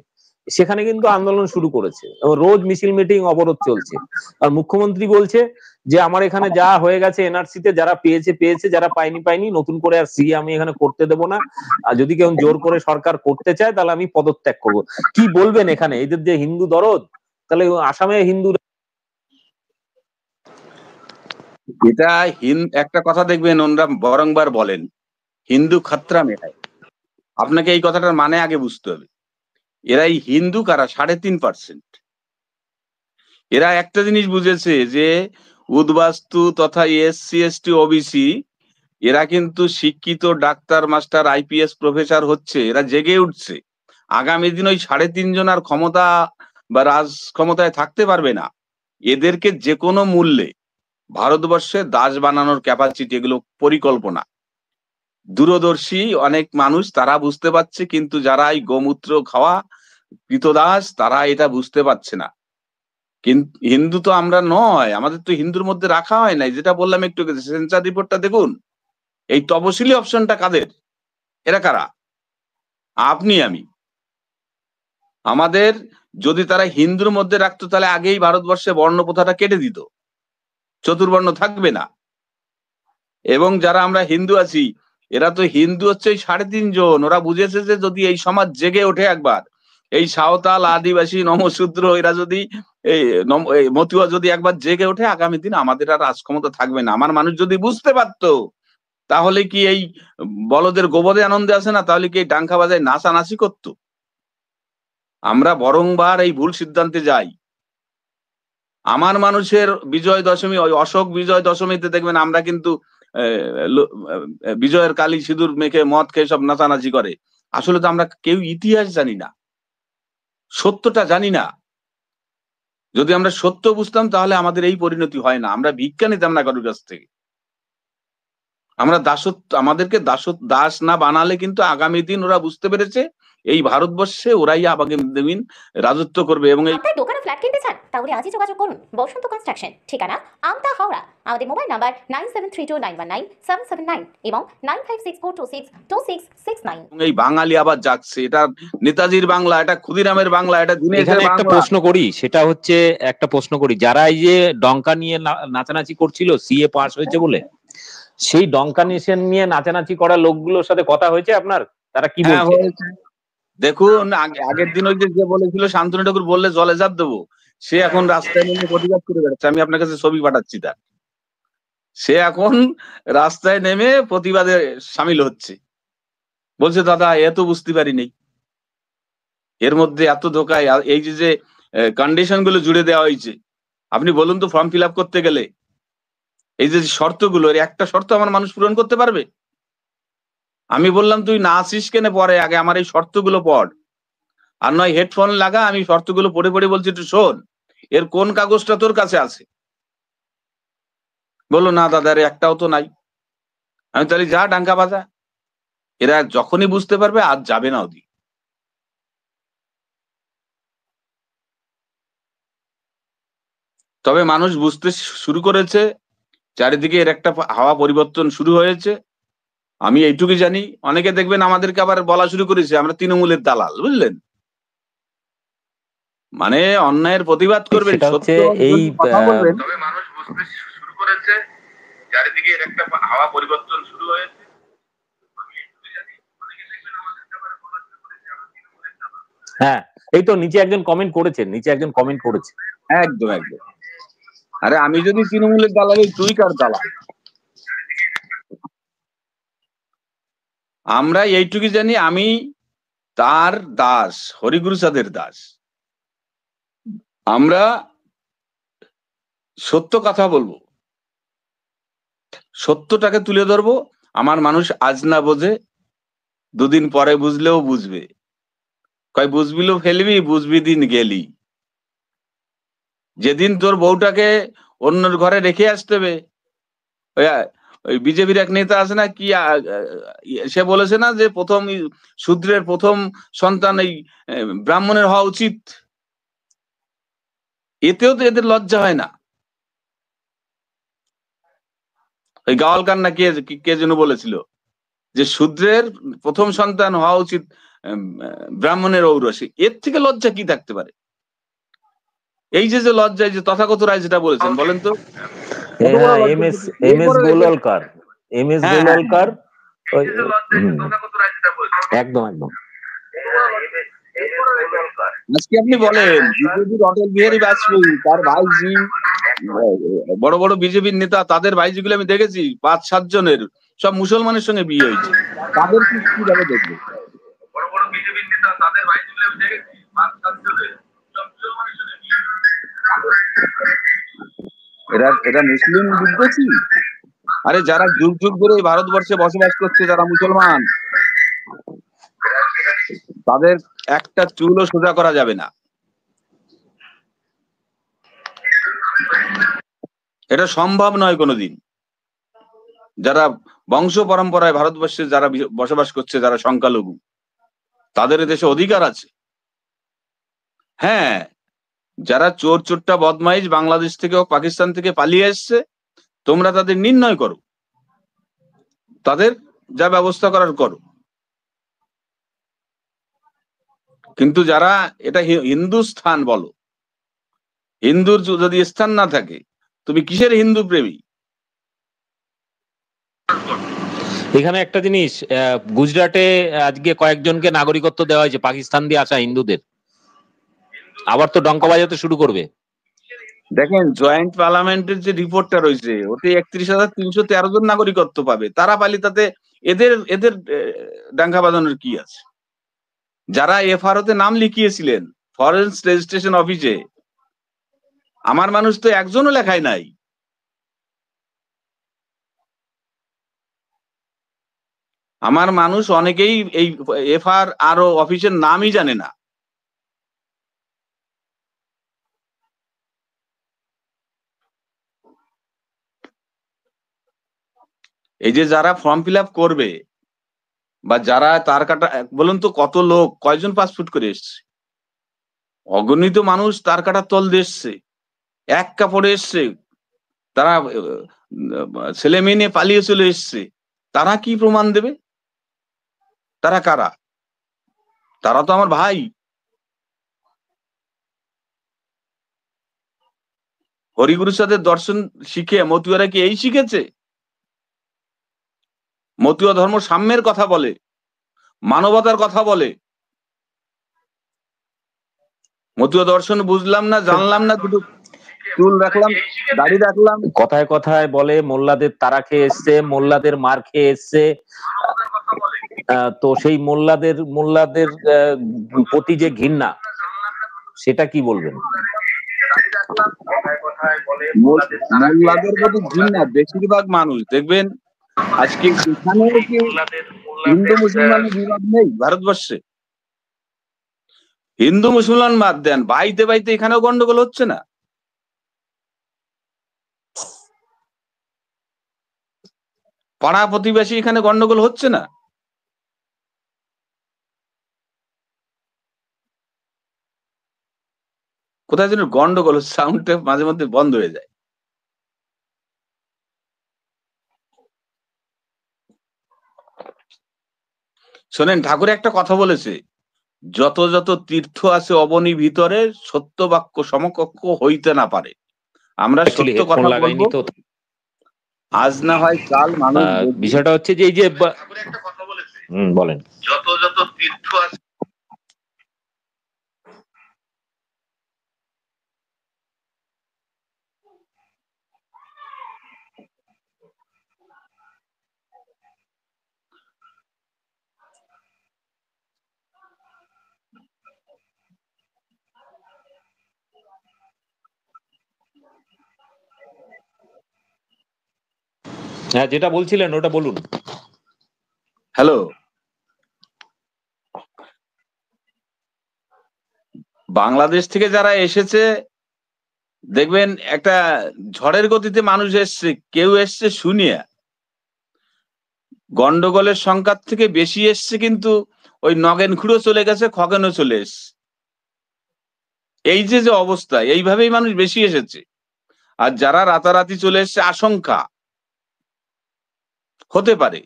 সেখানে কিন্তু আন্দোলন শুরু করেছে, রোজ মিছিল মিটিং অবরোধ চলছে। আর মুখ্যমন্ত্রী বলছে যে আমার এখানে যা হয়ে গেছে এনআরসিতে, যারা পেয়েছে, যারা পায়নি, নতুন করে আর সিএ আমি এখানে করতে দেব না। আর যদি কেউ জোর করে সরকার করতে চায় তাহলে আমি পদত্যাগ করব। কি বলবেন এখানে এদের যে হিন্দু দরদ? তাহলে আসামে হিন্দু, এটা একটা কথা দেখবেন ওনারা বারংবার বলেন, হিন্দু খতরা মে হ্যায়। আপনাকে এই কথাটার মানে আগে বুঝতে হবে। এরা এই হিন্দু কারা 3.5%। এরা একটা জিনিস বুঝেছে যে উদ্বাস্তু তথা এসসি এসটি ওবিসি এরা কিন্তু শিক্ষিত ডাক্তার মাস্টার আইপিএস প্রফেসর হচ্ছে, এরা জেগে উঠছে। আগামী দিন ওই 3.5 জন আর ক্ষমতা বা রাজ ক্ষমতায় থাকতে পারবে না। এদেরকে যে কোনো মূল্যে ভারতবর্ষে দাস বানানোর ক্যাপাসিটি, এগুলো পরিকল্পনা। দূরদর্শী অনেক মানুষ তারা বুঝতে পারছে, কিন্তু যারা এই গোমূত্র খাওয়া কৃতদাস তারা এটা বুঝতে পারছে না। কিন্তু হিন্দু তো আমরা নয়, আমাদের তো হিন্দুর মধ্যে রাখা হয় নাই। যেটা বললাম একটু, সেন্সার রিপোর্টটা দেখুন, এই তপশিলি অপশনটা কাদের? এরা কারা? আপনি আমি। আমাদের যদি তারা হিন্দুর মধ্যে রাখতো তাহলে আগেই ভারতবর্ষে বর্ণ প্রথাটা কেটে দিত, চতুর্বর্ণ থাকবে না। এবং যারা আমরা হিন্দু আছি, এরা তো হিন্দু হচ্ছে 3.5 জন। ওরা বুঝেছে যে যদি এই সমাজ জেগে ওঠে একবার, এই সাঁওতাল আদিবাসী নমশূদ্র এরা যদি এই মতুয়া যদি একবার জেগে ওঠে, আগামী দিন আমাদের আর রাজক্ষমতা থাকবে না। আমার মানুষ যদি বুঝতে পারতো, তাহলে কি এই বলদের গোবদে আনন্দে আসে না, তাহলে কি এই ডাঙ্কা বাজায় নাচানাচি করতো? আমরা বরংবার এই ভুল সিদ্ধান্তে যাই। আমার মানুষের বিজয় দশমী, ওই অশোক বিজয় দশমীতে দেখবেন আমরা কিন্তু বিজয়ের কালী সিঁদুর মেখে মদ খেয়ে সব নাচানাচি করে। আসলে তো আমরা কেউ ইতিহাস জানি না, সত্যটা জানি না। যদি আমরা সত্য বুঝতাম তাহলে আমাদের এই পরিণতি হয় না। আমরা ভিক্ষা নিতাম না কারোর কাছ থেকে। আমরা আমাদেরকে দাস না বানালে কিন্তু আগামী দিন ওরা বুঝতে পেরেছে এই ভারতবর্ষে ওরাই আগামী দিন রাজত্ব করবে। এবং এই আপনার দোকানে ফ্ল্যাট কিনতে চান, তাহলে আজই যোগাযোগ করুন বসন্ত কনস্ট্রাকশন, ঠিকানা আমতা হাওড়া। আমাদের মোবাইল নাম্বার 9732919779 এবং 9564262669। এই বাঙালি আবার যাচ্ছে, এটা নেতাজির বাংলা, এটা ক্ষুদিরামের বাংলা, এটা দিনেশের বাংলা। একটা প্রশ্ন করি, যারা এই যে ডঙ্কা নিয়ে নাচানাচি করছিল সিএ পাস হয়েছে বলে, সেই ডঙ্কা নিয়ে নাচানাচি করা লোকগুলোর সাথে কথা হয়েছে আপনার? তারা কি বলছে? দেখুন, আগের দিন ওই যে বলেছিল শান্তনু ঠাকুর বললে জলে ঝাঁপ দেবো, সে এখন রাস্তায় নেমে প্রতিবাদ করে বেড়াচ্ছে। আমি আপনার কাছে ছবি পাঠাচ্ছি তার। সে এখন রাস্তায় নেমে প্রতিবাদে সামিল হচ্ছে, বলছে দাদা এত বুঝতে পারিনি, এর মধ্যে এত ধোকায়। এই যে কন্ডিশন গুলো জুড়ে দেওয়া হয়েছে, আপনি বলুন তো, ফর্ম ফিল আপ করতে গেলে এই যে শর্তগুলো, একটা শর্ত আমার মানুষ পূরণ করতে পারবে? আমি বললাম তুই না আসিস কেন পরে, আগে আমার এই শর্তগুলো পড়, আর নয় হেডফোন লাগা, আমি শর্তগুলো পড়ে পড়ে বলছি একটু শোন, এর কোন কাগজটা তোর কাছে আছে? বললো না দাদা একটাও তো নাই। আমি তাহলে যা ডাঙ্কা বাজা। এরা যখনই বুঝতে পারবে আজ যাবে না ওদিকে। তবে মানুষ বুঝতে শুরু করেছে, চারিদিকে এর একটা হাওয়া পরিবর্তন শুরু হয়েছে। আমি এইটুকু জানি। অনেকে দেখবেন আমাদেরকে আবার বলা শুরু করেছে আমরা তৃণমূলের দালাল, বুঝলেন? মানে অন্যায়ের প্রতিবাদ করবেন, সেটা হচ্ছে সত্য এই কথা বলবেন, তবে মানুষ বুঝতে শুরু করেছে চারিদিকে এর একটা হাওয়া পরিবর্তন শুরু হয়েছে। হ্যাঁ, এই তো নিচে একজন কমেন্ট করেছে। একদম একদম। আরে আমি যদি তৃণমূলের দালাল হই, তুই কার দালাল? আমরা এইটুকু জানি, আমি তার দাস, হরিগুরুচাঁদের দাস। আমরা সত্য কথা বলবো, সত্যটাকে তুলে ধরবো। আমার মানুষ আজ না বোঝে, দুদিন পরে বুঝলেও বুঝবে। কয় বুঝবিলেও ফেলবি, বুঝবি দিন গেলি। যেদিন তোর বউটাকে অন্যর ঘরে রেখে আসতে হবে, ওই বিজেপির এক নেতা আছে না কি, সে বলেছে না যে প্রথম শূদ্রের প্রথম সন্তান এই ব্রাহ্মণের হওয়া উচিত। এতেও তো এদের লজ্জা হয় না। ওই গাওয়াল কান্না কে যেন বলেছিল যে শূদ্রের প্রথম সন্তান হওয়া উচিত ব্রাহ্মণের ঔরসে। এর থেকে লজ্জা কি থাকতে পারে? এই যে লজ্জা, যে তথাগত রায় যেটা বলেছেন, বলেন তো। এম এস গোলওয়ালকার একদম একদম। আজকে আপনি বলেন বিজেপির অটল বিহারী বাজপেয়ী, তার ভাইজি, বড় বড় বিজেপির নেতা, তাদের ভাইজি গুলো আমি দেখেছি 5-7 জনের সব মুসলমানের সঙ্গে বিয়ে হয়েছে। তাদের কিভাবে দেখবে? বড় বড় বিজেপির নেতা, তাদের ভাইজি গুলো আমি দেখেছি 5-7 জনের সব মুসলমানের সঙ্গে বিয়ে হয়েছে। এরা মুসলিম বিদ্বেষী। আরে যারা যুগ যুগ ধরে ভারতবর্ষে বসবাস করছে, যারা মুসলমান, তাদের একটা চুলও সোজা করা যাবে না। এটা সম্ভব নয় কোনোদিন। যারা বংশ পরম্পরায় ভারতবর্ষে যারা বসবাস করছে, যারা সংখ্যালঘু, তাদের দেশে অধিকার আছে। হ্যাঁ, যারা চোর চোরটা বদমাইশ বাংলাদেশ থেকে ও পাকিস্তান থেকে পালিয়ে এসছে, তোমরা তাদের নির্ণয় করো, তাদের যা ব্যবস্থা করার করো। কিন্তু যারা এটা হিন্দুস্থান বলো, হিন্দুর যদি স্থান না থাকে, তুমি কিসের হিন্দু প্রেমী? এখানে একটা জিনিস, গুজরাটে আজকে কয়েকজনকে নাগরিকত্ব দেওয়া হয়েছে পাকিস্তান দিয়ে আসা হিন্দুদের। আবার তো ডঙ্কা বাজাতে শুরু করবে। দেখেন জয়েন্ট পার্লামেন্টের যে রিপোর্টটা রয়েছে, ওতে 31,313 জন নাগরিকত্ব পাবে। তারা পালি তাতে এদের এদের ডাঙ্গা বাজানোর কি আছে? যারা এফআরওতে নাম লিখিয়েছিলেন ফরেন রেজিস্ট্রেশন অফিসে, আমার মানুষ তো একজনও লেখায় নাই। আমার মানুষ অনেকেই এই এফআরও অফিসের নামই জানে না। এই যে যারা ফর্ম ফিল আপ করবে বা যারা তার কাটা, বলুন তো কত লোক, কয়জন পাসপোর্ট করে এসছে? অগণিত মানুষ তার কাটার তল দিয়ে এসছে, এক কাপড়ে এসছে, তারা ছেলে মেয়ে নিয়ে পালিয়ে চলে এসছে। তারা কি প্রমাণ দেবে? তারা কারা? তারা তো আমার ভাই। হরিগুরুচাঁদের দর্শন শিখে মতুয়ারা কি এই শিখেছে? মতুয়া ধর্ম সাম্যের কথা বলে, মানবতার কথা বলে। মতুয়া দর্শন বুঝলাম না, জানলাম না, দুটো চুল রাখলাম, দাড়ি রাখলাম। কথায় কথায় বলে মোল্লাদের তারা খেয়ে এসছে, মোল্লাদের মার খেয়ে এসছে। তো সেই মোল্লাদের প্রতি যে ঘৃণা, সেটা কি বলবেন? মোল্লাদের প্রতি ঘৃণা বেশিরভাগ মানুষ দেখবেন। আজকে এখানে কি হিন্দু মুসলমানের বিভাগ নেই ভারতবর্ষে? হিন্দু মুসলমান বাদ দেন, বাইতে বাইতে এখানেও গন্ডগোল হচ্ছে না? পাড়া প্রতিবেশী এখানে গন্ডগোল হচ্ছে না? কোথায় যেন গন্ডগোল, সাউন্ডটা মাঝে মধ্যে বন্ধ হয়ে যায়। শোনেন, ঠাকুর একটা কথা বলেছে, যত যত তীর্থ আছে অবনী ভিতরে, সত্য বাক্য সমকক্ষ হইতে না পারে। আমরা অ্যাকচুয়ালি সত্য হেডফোন কথা বলবো, লাগাইনি তো। আজ না হয় কাল মানুষ বুঝবে। বিষয়টা হচ্ছে যে এই যে ঠাকুর একটা কথা বলেছে, বলেন। যত যত তীর্থ আছে। হ্যাঁ, যেটা বলছিলেন ওটা বলুন। হ্যালো, বাংলাদেশ থেকে যারা এসেছে দেখবেন একটা ঝড়ের গতিতে মানুষ এসছে, কেউ এসছে শুনিয়া, গন্ডগোলের সংখ্যার থেকে বেশি এসছে কিন্তু ওই নগেন খুঁড়ো চলে গেছে, খগেনও চলে এসছে। এই যে যে অবস্থা, এইভাবেই মানুষ বেশি এসেছে। আর যারা রাতারাতি চলে এসছে, আশঙ্কা হতে পারে।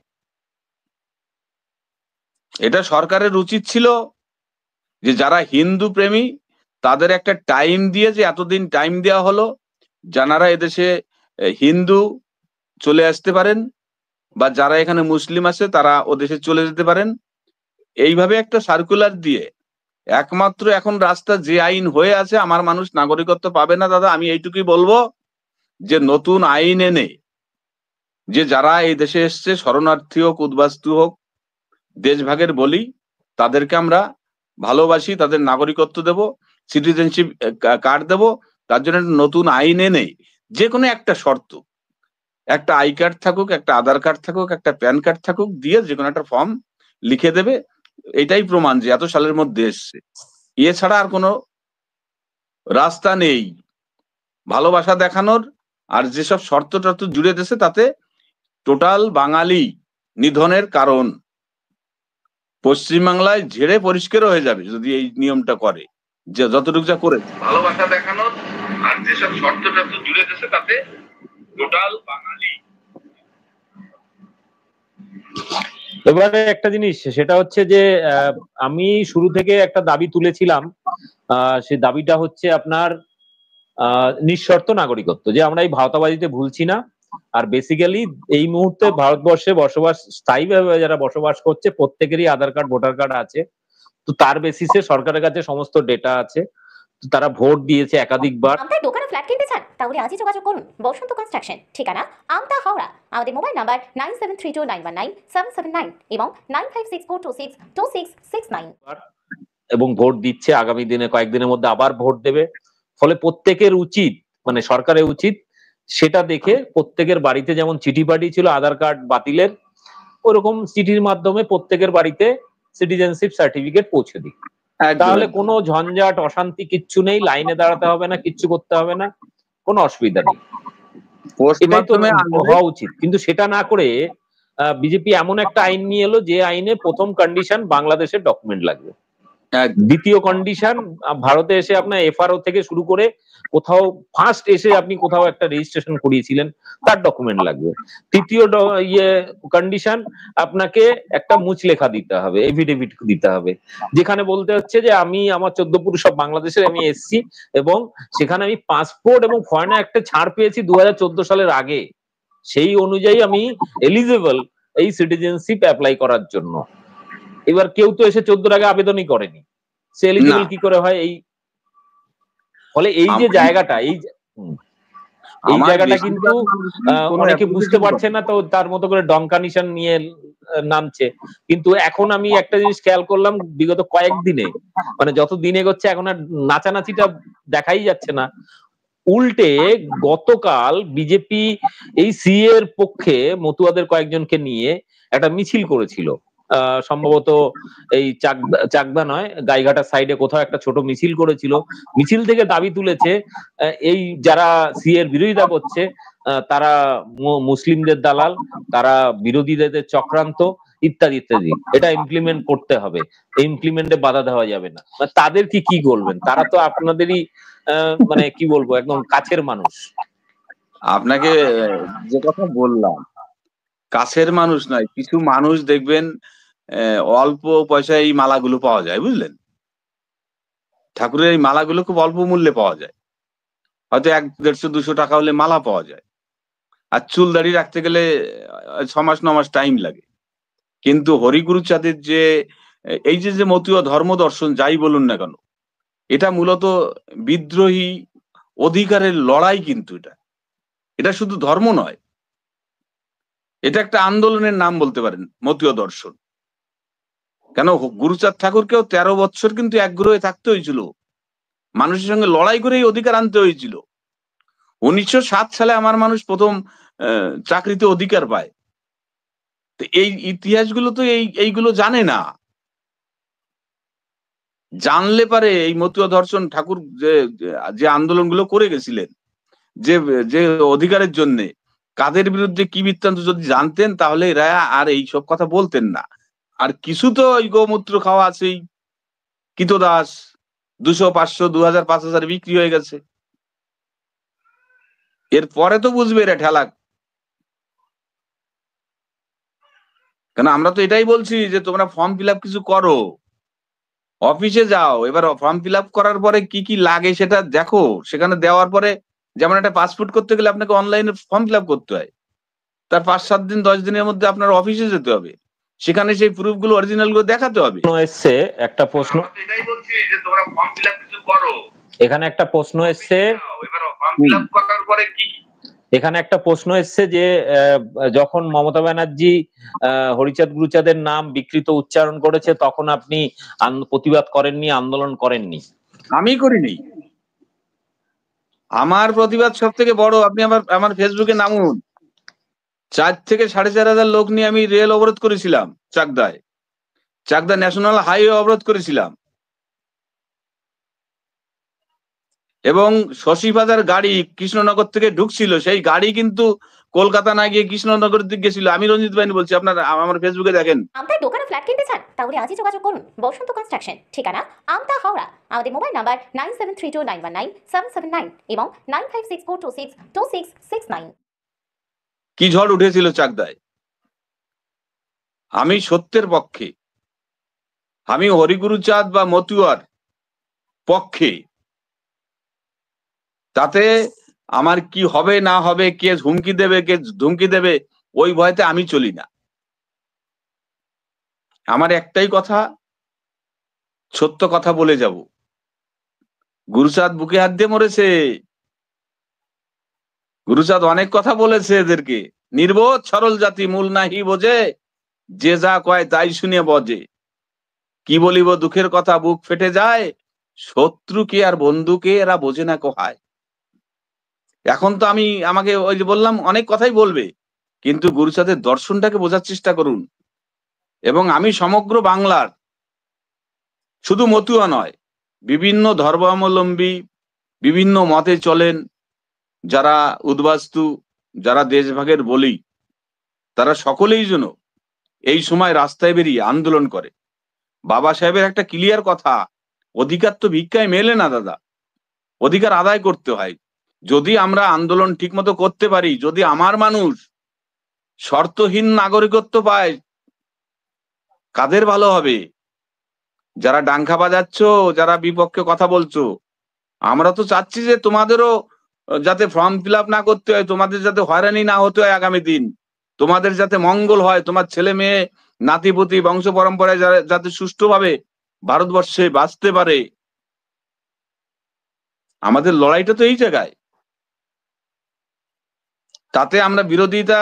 এটা সরকারের উচিত ছিল যে যারা হিন্দু প্রেমী তাদের একটা টাইম দিয়ে, যে এতদিন টাইম দেওয়া হলো, যারা এদেশে হিন্দু চলে আসতে পারেন, বা যারা এখানে মুসলিম আছে তারা ও দেশে চলে যেতে পারেন, এইভাবে একটা সার্কুলার দিয়ে। একমাত্র এখন রাস্তা যে আইন হয়ে আছে, আমার মানুষ নাগরিকত্ব পাবে না দাদা, আমি এইটুকুই বলবো, যে নতুন আইন এনে, যে যারা এই দেশে এসছে, শরণার্থী হোক, উদ্বাস্তু হোক, দেশভাগের বলি, তাদেরকে আমরা ভালোবাসি, তাদের নাগরিকত্ব দেব, সিটিজেনশিপ কার্ড দেব, তার জন্য একটা নতুন আইন এনে, যে কোনো একটা শর্ত, একটা আই কার্ড থাকুক, একটা আধার কার্ড থাকুক, একটা প্যান কার্ড থাকুক, দিয়ে যে কোনো একটা ফর্ম লিখে দেবে, এটাই প্রমাণ যে এত সালের মধ্যে এসছে। এছাড়া আর কোনো রাস্তা নেই ভালোবাসা দেখানোর। আর যেসব শর্ত টর্ত জুড়ে দিয়েছে, তাতে টোটাল বাঙালি নিধনের কারণ। পশ্চিমবাংলায় ঝেড়ে পরিষ্কার হয়ে যাবে যদি এই নিয়মটা করে, যে যতটুকু যা করে ভালোবাসা দেখানোর আর যেসব শর্ত টর্ত জুড়ে দিয়েছে, তাতে টোটাল বাঙালি। এবারে একটা জিনিস, সেটা হচ্ছে যে আমি শুরু থেকে একটা দাবি তুলেছিলাম। সেই দাবিটা হচ্ছে আপনার নিঃশর্ত নাগরিকত্ব, যে আমরা এই ভারতাবাজিতে ভুলছি না। আর বেসিক্যালি এই মুহূর্তে ভারতবর্ষে স্থায়ীভাবে যারা বসবাস করছে, প্রত্যেকেরই আধার কার্ড, ভোটার কার্ড আছে। তো তার বেসিসে সরকারের কাছে সমস্ত ডেটা আছে। তো তারা ভোট দিয়েছে একাধিকবার। আমতায় দোকানে ফ্ল্যাট কিনতে চান? তাহলে আজই যোগাযোগ করুন বসন্ত কনস্ট্রাকশন, ঠিকানা আমতা হাওড়া। আমাদের মোবাইল নাম্বার 9732919779 এবং 9564262669। এবং ভোট দিচ্ছে, আগামী দিনে কয়েকদিনের মধ্যে আবার ভোট দেবে। ফলে প্রত্যেকের উচিত, মানে সরকারের উচিত, সেটা দেখে প্রত্যেকের বাড়িতে যেমন চিঠি পাঠিয়েছিল আধার কার্ড বাতিলের, ওরকম চিঠির মাধ্যমে প্রত্যেকের বাড়িতে সিটিজেনশিপ সার্টিফিকেট পৌঁছে দিই। তাহলে কোনো ঝঞ্ঝাট, অশান্তি কিচ্ছু নেই, লাইনে দাঁড়াতে হবে না, কিচ্ছু করতে হবে না, কোনো অসুবিধা নেই। এটাই তো হওয়া উচিত। কিন্তু সেটা না করে বিজেপি এমন একটা আইন নিয়ে এলো, যে আইনে প্রথম কন্ডিশন বাংলাদেশের ডকুমেন্ট লাগবে, দ্বিতীয় কন্ডিশন ভারতে এসে আপনার এফআরও থেকে শুরু করে কোথাও ফার্স্ট এসে আপনি কোথাও একটা রেজিস্ট্রেশন করিয়েছিলেন, তার ডকুমেন্ট লাগবে, তৃতীয় কন্ডিশন আপনাকে একটা মুচলেখা দিতে হবে, এফিডেভিট দিতে হবে, যেখানে বলতে হচ্ছে যে আমি আমার 14 পুরুষ সব বাংলাদেশের আমি এসছি, এবং সেখানে আমি পাসপোর্ট এবং ফরেনার একটা ছাড় পেয়েছি 2014 সালের আগে, সেই অনুযায়ী আমি এলিজিবল এই সিটিজেনশিপ অ্যাপ্লাই করার জন্য। এবার কেউ তো এসে 14 আগে আবেদনই করেনি, সে এলিজিবল কি করে হয়? এই ফলে এই যে জায়গাটা, এই জায়গাটা কিন্তু অনেকে বুঝতে পারছে না, তো তার মতো করে ডঙ্কানিশন নিয়ে নামছে। কিন্তু এখন আমি একটা জিনিস খেয়াল করলাম, বিগত কয়েকদিনে, মানে যত দিন এগোচ্ছে, এখন আর নাচানাচিটা দেখাই যাচ্ছে না। উল্টে গতকাল বিজেপি এই সিএ এর পক্ষে মতুয়াদের কয়েকজনকে নিয়ে একটা মিছিল করেছিল, সম্ভবত এই চাকদা নয়, গাইঘাটার সাইডে কোথাও একটা ছোট মিছিল করেছিল। মিছিল থেকে দাবি তুলেছে এই যারা সিএ এর বিরোধিতা করছে, তারা মুসলিমদের দালাল, তারা বিরোধীদের চক্রান্ত, ইত্যাদি ইত্যাদি। এটা ইমপ্লিমেন্ট করতে হবে, ইমপ্লিমেন্টে বাধা দেওয়া যাবে না। তাদের কি বলবেন? তারা তো আপনাদেরই মানে কি বলবো, একদম কাছের মানুষ। আপনাকে যে কথা বললাম, কাছের মানুষ নয়, কিছু মানুষ দেখবেন অল্প পয়সায় এই মালাগুলো পাওয়া যায়, বুঝলেন? ঠাকুরের এই মালাগুলো খুব অল্প মূল্যে পাওয়া যায়, হয়তো 100-150-200 টাকা হলে মালা পাওয়া যায়। আর চুল দাড়ি রাখতে গেলে 6 মাস 9 মাস টাইম লাগে। কিন্তু হরিগুরুচাঁদের যে এই যে মতীয় ধর্ম দর্শন যাই বলুন না কেন, এটা মূলত বিদ্রোহী অধিকারের লড়াই। কিন্তু এটা শুধু ধর্ম নয়, এটা একটা আন্দোলনের নাম বলতে পারেন, মতীয় দর্শন। কেন, গুরুচাঁদ ঠাকুরকেও 13 বছর কিন্তু একগ্রহে থাকতে হয়েছিল, মানুষের সঙ্গে লড়াই করে এই অধিকার আনতে হয়েছিল। 1907 সালে আমার মানুষ প্রথম চাকরিতে অধিকার পায়। তো এই ইতিহাসগুলো তো এইগুলো জানে না। জানলে পারে এই মতীয় দর্শন ঠাকুর যে আন্দোলনগুলো করে গেছিলেন, যে অধিকারের জন্য, কাদের বিরুদ্ধে কি বৃত্তান্ত যদি জানতেন, তাহলে এরা আর এইসব কথা বলতেন না। আর কিছু তো ওই গোমূত্র খাওয়া আছেই, কৃতদাস 200, 500, 2000, 5000 বিক্রি হয়ে গেছে। এরপরে তো বুঝবে এরা ঠেলা। কেন, আমরা তো এটাই বলছি যে তোমরা ফর্ম ফিল আপ কিছু করো, অফিসে যাও, এবার ফর্ম ফিল আপ করার পরে কি কি লাগে সেটা দেখো। সেখানে দেওয়ার পরে, যেমন একটা পাসপোর্ট করতে গেলে আপনাকে অনলাইনে ফর্ম ফিল আপ করতে হয়, তার 5-7 দিন 10 দিনের মধ্যে আপনার অফিসে যেতে হবে, সেখানে সেই প্রুফ গুলো অরিজিনাল গুলো দেখাতে হবে। এসছে একটা প্রশ্ন, এটাই বলছি যে তোমরা ফর্ম ফিল আপ কিছু করো। এখানে একটা প্রশ্ন এসছে, এবার ফর্ম ফিল আপ করার পরে কি, এখানে একটা প্রশ্ন এসছে যে যখন মমতা ব্যানার্জি হরিচাঁদ গুরুচাঁদের নাম বিকৃত উচ্চারণ করেছে, তখন আপনি প্রতিবাদ করেননি, আন্দোলন করেননি? আমি করিনি। আমার প্রতিবাদ সব থেকে বড়, আপনি আমার ফেসবুকে নামুন, 4 থেকে 4,500 লোক নিয়ে আমি রেল অবরোধ করেছিলাম চাকদায়, চাকদা ন্যাশনাল হাইওয়ে অবরোধ করেছিলাম। এবং শশীবাজার গাড়ি কৃষ্ণনগর থেকে ঢুকছিল, সেই গাড়ি কিন্তু কলকাতা না গিয়ে কৃষ্ণনগরের দিকে গেছিল। আমি রঞ্জিত বাহিনী বলছি, আপনার আমার ফেসবুকে দেখেন। আমতার দোকানে ফ্ল্যাট কিনতে চান? তাহলে আজই যোগাযোগ করুন বসন্ত কনস্ট্রাকশন, ঠিকানা আমতা হাওড়া। আমাদের মোবাইল নাম্বার 9732919779 এবং 9564262669। কি ঝড় উঠেছিল চাকদায়! আমি সত্যের পক্ষে, আমি হরিগুরুচাঁদ বা মতুয়ার পক্ষে। তাতে আমার কি হবে না হবে, কে হুমকি দেবে, কে ধুমকি দেবে, ওই ভয়তে আমি চলি না। আমার একটাই কথা, সত্য কথা বলে যাব। গুরুচাঁদ বুকে হাত দিয়ে মরেছে, গুরুচাঁদ অনেক কথা বলেছে এদেরকে। নির্বোধ সরল জাতি মূল নাহি বোঝে, যে যা কয় তাই শুনে বজে। কি বলিব দুঃখের কথা, বুক ফেটে যায়, শত্রুকে আর বন্ধুকে এরা বোঝে না কোহায়। এখন তো আমাকে ওই যে বললাম, অনেক কথাই বলবে, কিন্তু গুরুচাঁদের দর্শনটাকে বোঝার চেষ্টা করুন। এবং আমি সমগ্র বাংলার, শুধু মতুয়া নয়, বিভিন্ন ধর্মাবলম্বী, বিভিন্ন মতে চলেন, যারা উদ্বাস্তু, যারা দেশভাগের বলি, তারা সকলেই যেন এই সময় রাস্তায় বেরিয়ে আন্দোলন করে। বাবা সাহেবের একটা ক্লিয়ার কথা, অধিকার তো ভিক্ষায় মেলে না দাদা, অধিকার আদায় করতে হয়। যদি আমরা আন্দোলন ঠিক মতো করতে পারি, যদি আমার মানুষ শর্তহীন নাগরিকত্ব পায়, কাদের ভালো হবে? যারা ডাঙ্কা বাজাচ্ছ, যারা বিপক্ষে কথা বলছো, আমরা তো চাচ্ছি যে তোমাদেরও যাতে ফর্ম ফিল আপ না করতে হয়, তোমাদের যাতে হয়রানি না হতে হয় আগামী দিন, তোমাদের যাতে মঙ্গল হয়, তোমার ছেলে মেয়ে নাতিপুতি বংশ পরম্পরায় যাতে সুষ্ঠুভাবে ভারতবর্ষে বাঁচতে পারে। আমাদের লড়াইটা তো এই জায়গায়। তাতে আমরা বিরোধিতা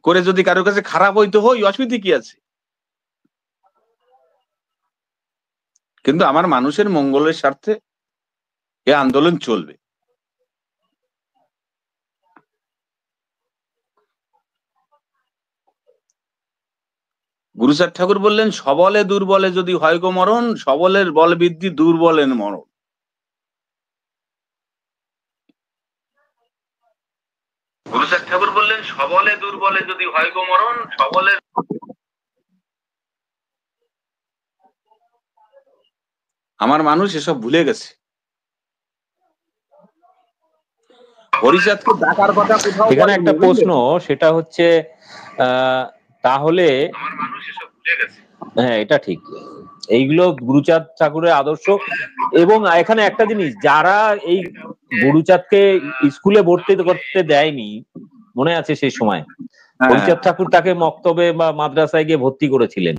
করে যদি কারোর কাছে খারাপ হইতে হই, অসুবিধা কি আছে? কিন্তু আমার মানুষের মঙ্গলের স্বার্থে এ আন্দোলন চলবে। গুরুচাঁদ ঠাকুর বললেন, সবলে দুর্বলে যদি হয় গো মরণ, সবলের বল বৃদ্ধি দুর্বলের মরণ। গুরুচাঁদ ঠাকুর বললেন, সবলে দুর্বলে যদি হয় গো মরণ, সবলের। আমার মানুষ এসব ভুলে গেছে। হরিচাঁদকে ডাকার কথা কোথাও। এখানে একটা প্রশ্ন, সেটা হচ্ছে তাহলে হ্যাঁ, এটা ঠিক। এইগুলো গুরুচাঁদ ঠাকুরের আদর্শ। এবং এখানে একটা জিনিস, যারা এই গুরুচাঁদকে স্কুলে ভর্তি করতে দেয়নি, মনে আছে সেই সময় হ্যাঁ, হরিচাঁদ ঠাকুর তাকে মক্তবে বা মাদ্রাসায় গিয়ে ভর্তি করেছিলেন।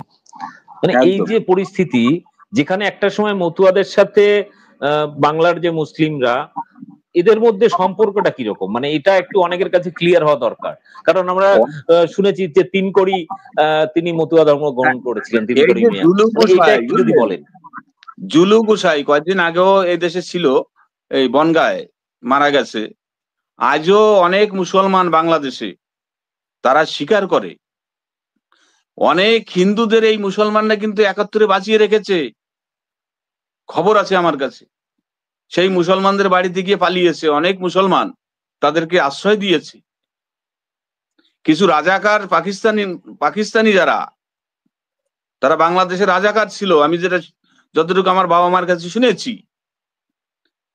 মানে এই একদম। যে পরিস্থিতি, যেখানে একটা সময় মতুয়াদের সাথে বাংলার যে মুসলিমরা, এদের মধ্যে সম্পর্কটা কিরকম, মানে এটা একটু অনেকের কাছে ক্লিয়ার হওয়া দরকার। কারণ আমরা শুনেছি যে তিনকড়ি তিনি মতুয়া ধর্ম গ্রহণ করেছিলেন, এই তিনকড়ি যে মিয়া। জুলু মানে এটা গোসাই, একটু যদি বলেন। জুলু গোসাই কয়েকদিন আগেও এই দেশে ছিল, এই বনগায় মারা গেছে। আজও অনেক মুসলমান বাংলাদেশে তারা স্বীকার করে, অনেক হিন্দুদের এই মুসলমানরা কিন্তু ৭১ বাঁচিয়ে রেখেছে, খবর আছে আমার কাছে। সেই মুসলমানদের বাড়িতে গিয়ে পালিয়েছে অনেক মুসলমান, তাদেরকে আশ্রয় দিয়েছে। কিছু রাজাকার পাকিস্তানি যারা, তারা বাংলাদেশের রাজাকার ছিল, আমি যেটা যতটুকু আমার বাবা মার কাছে শুনেছি,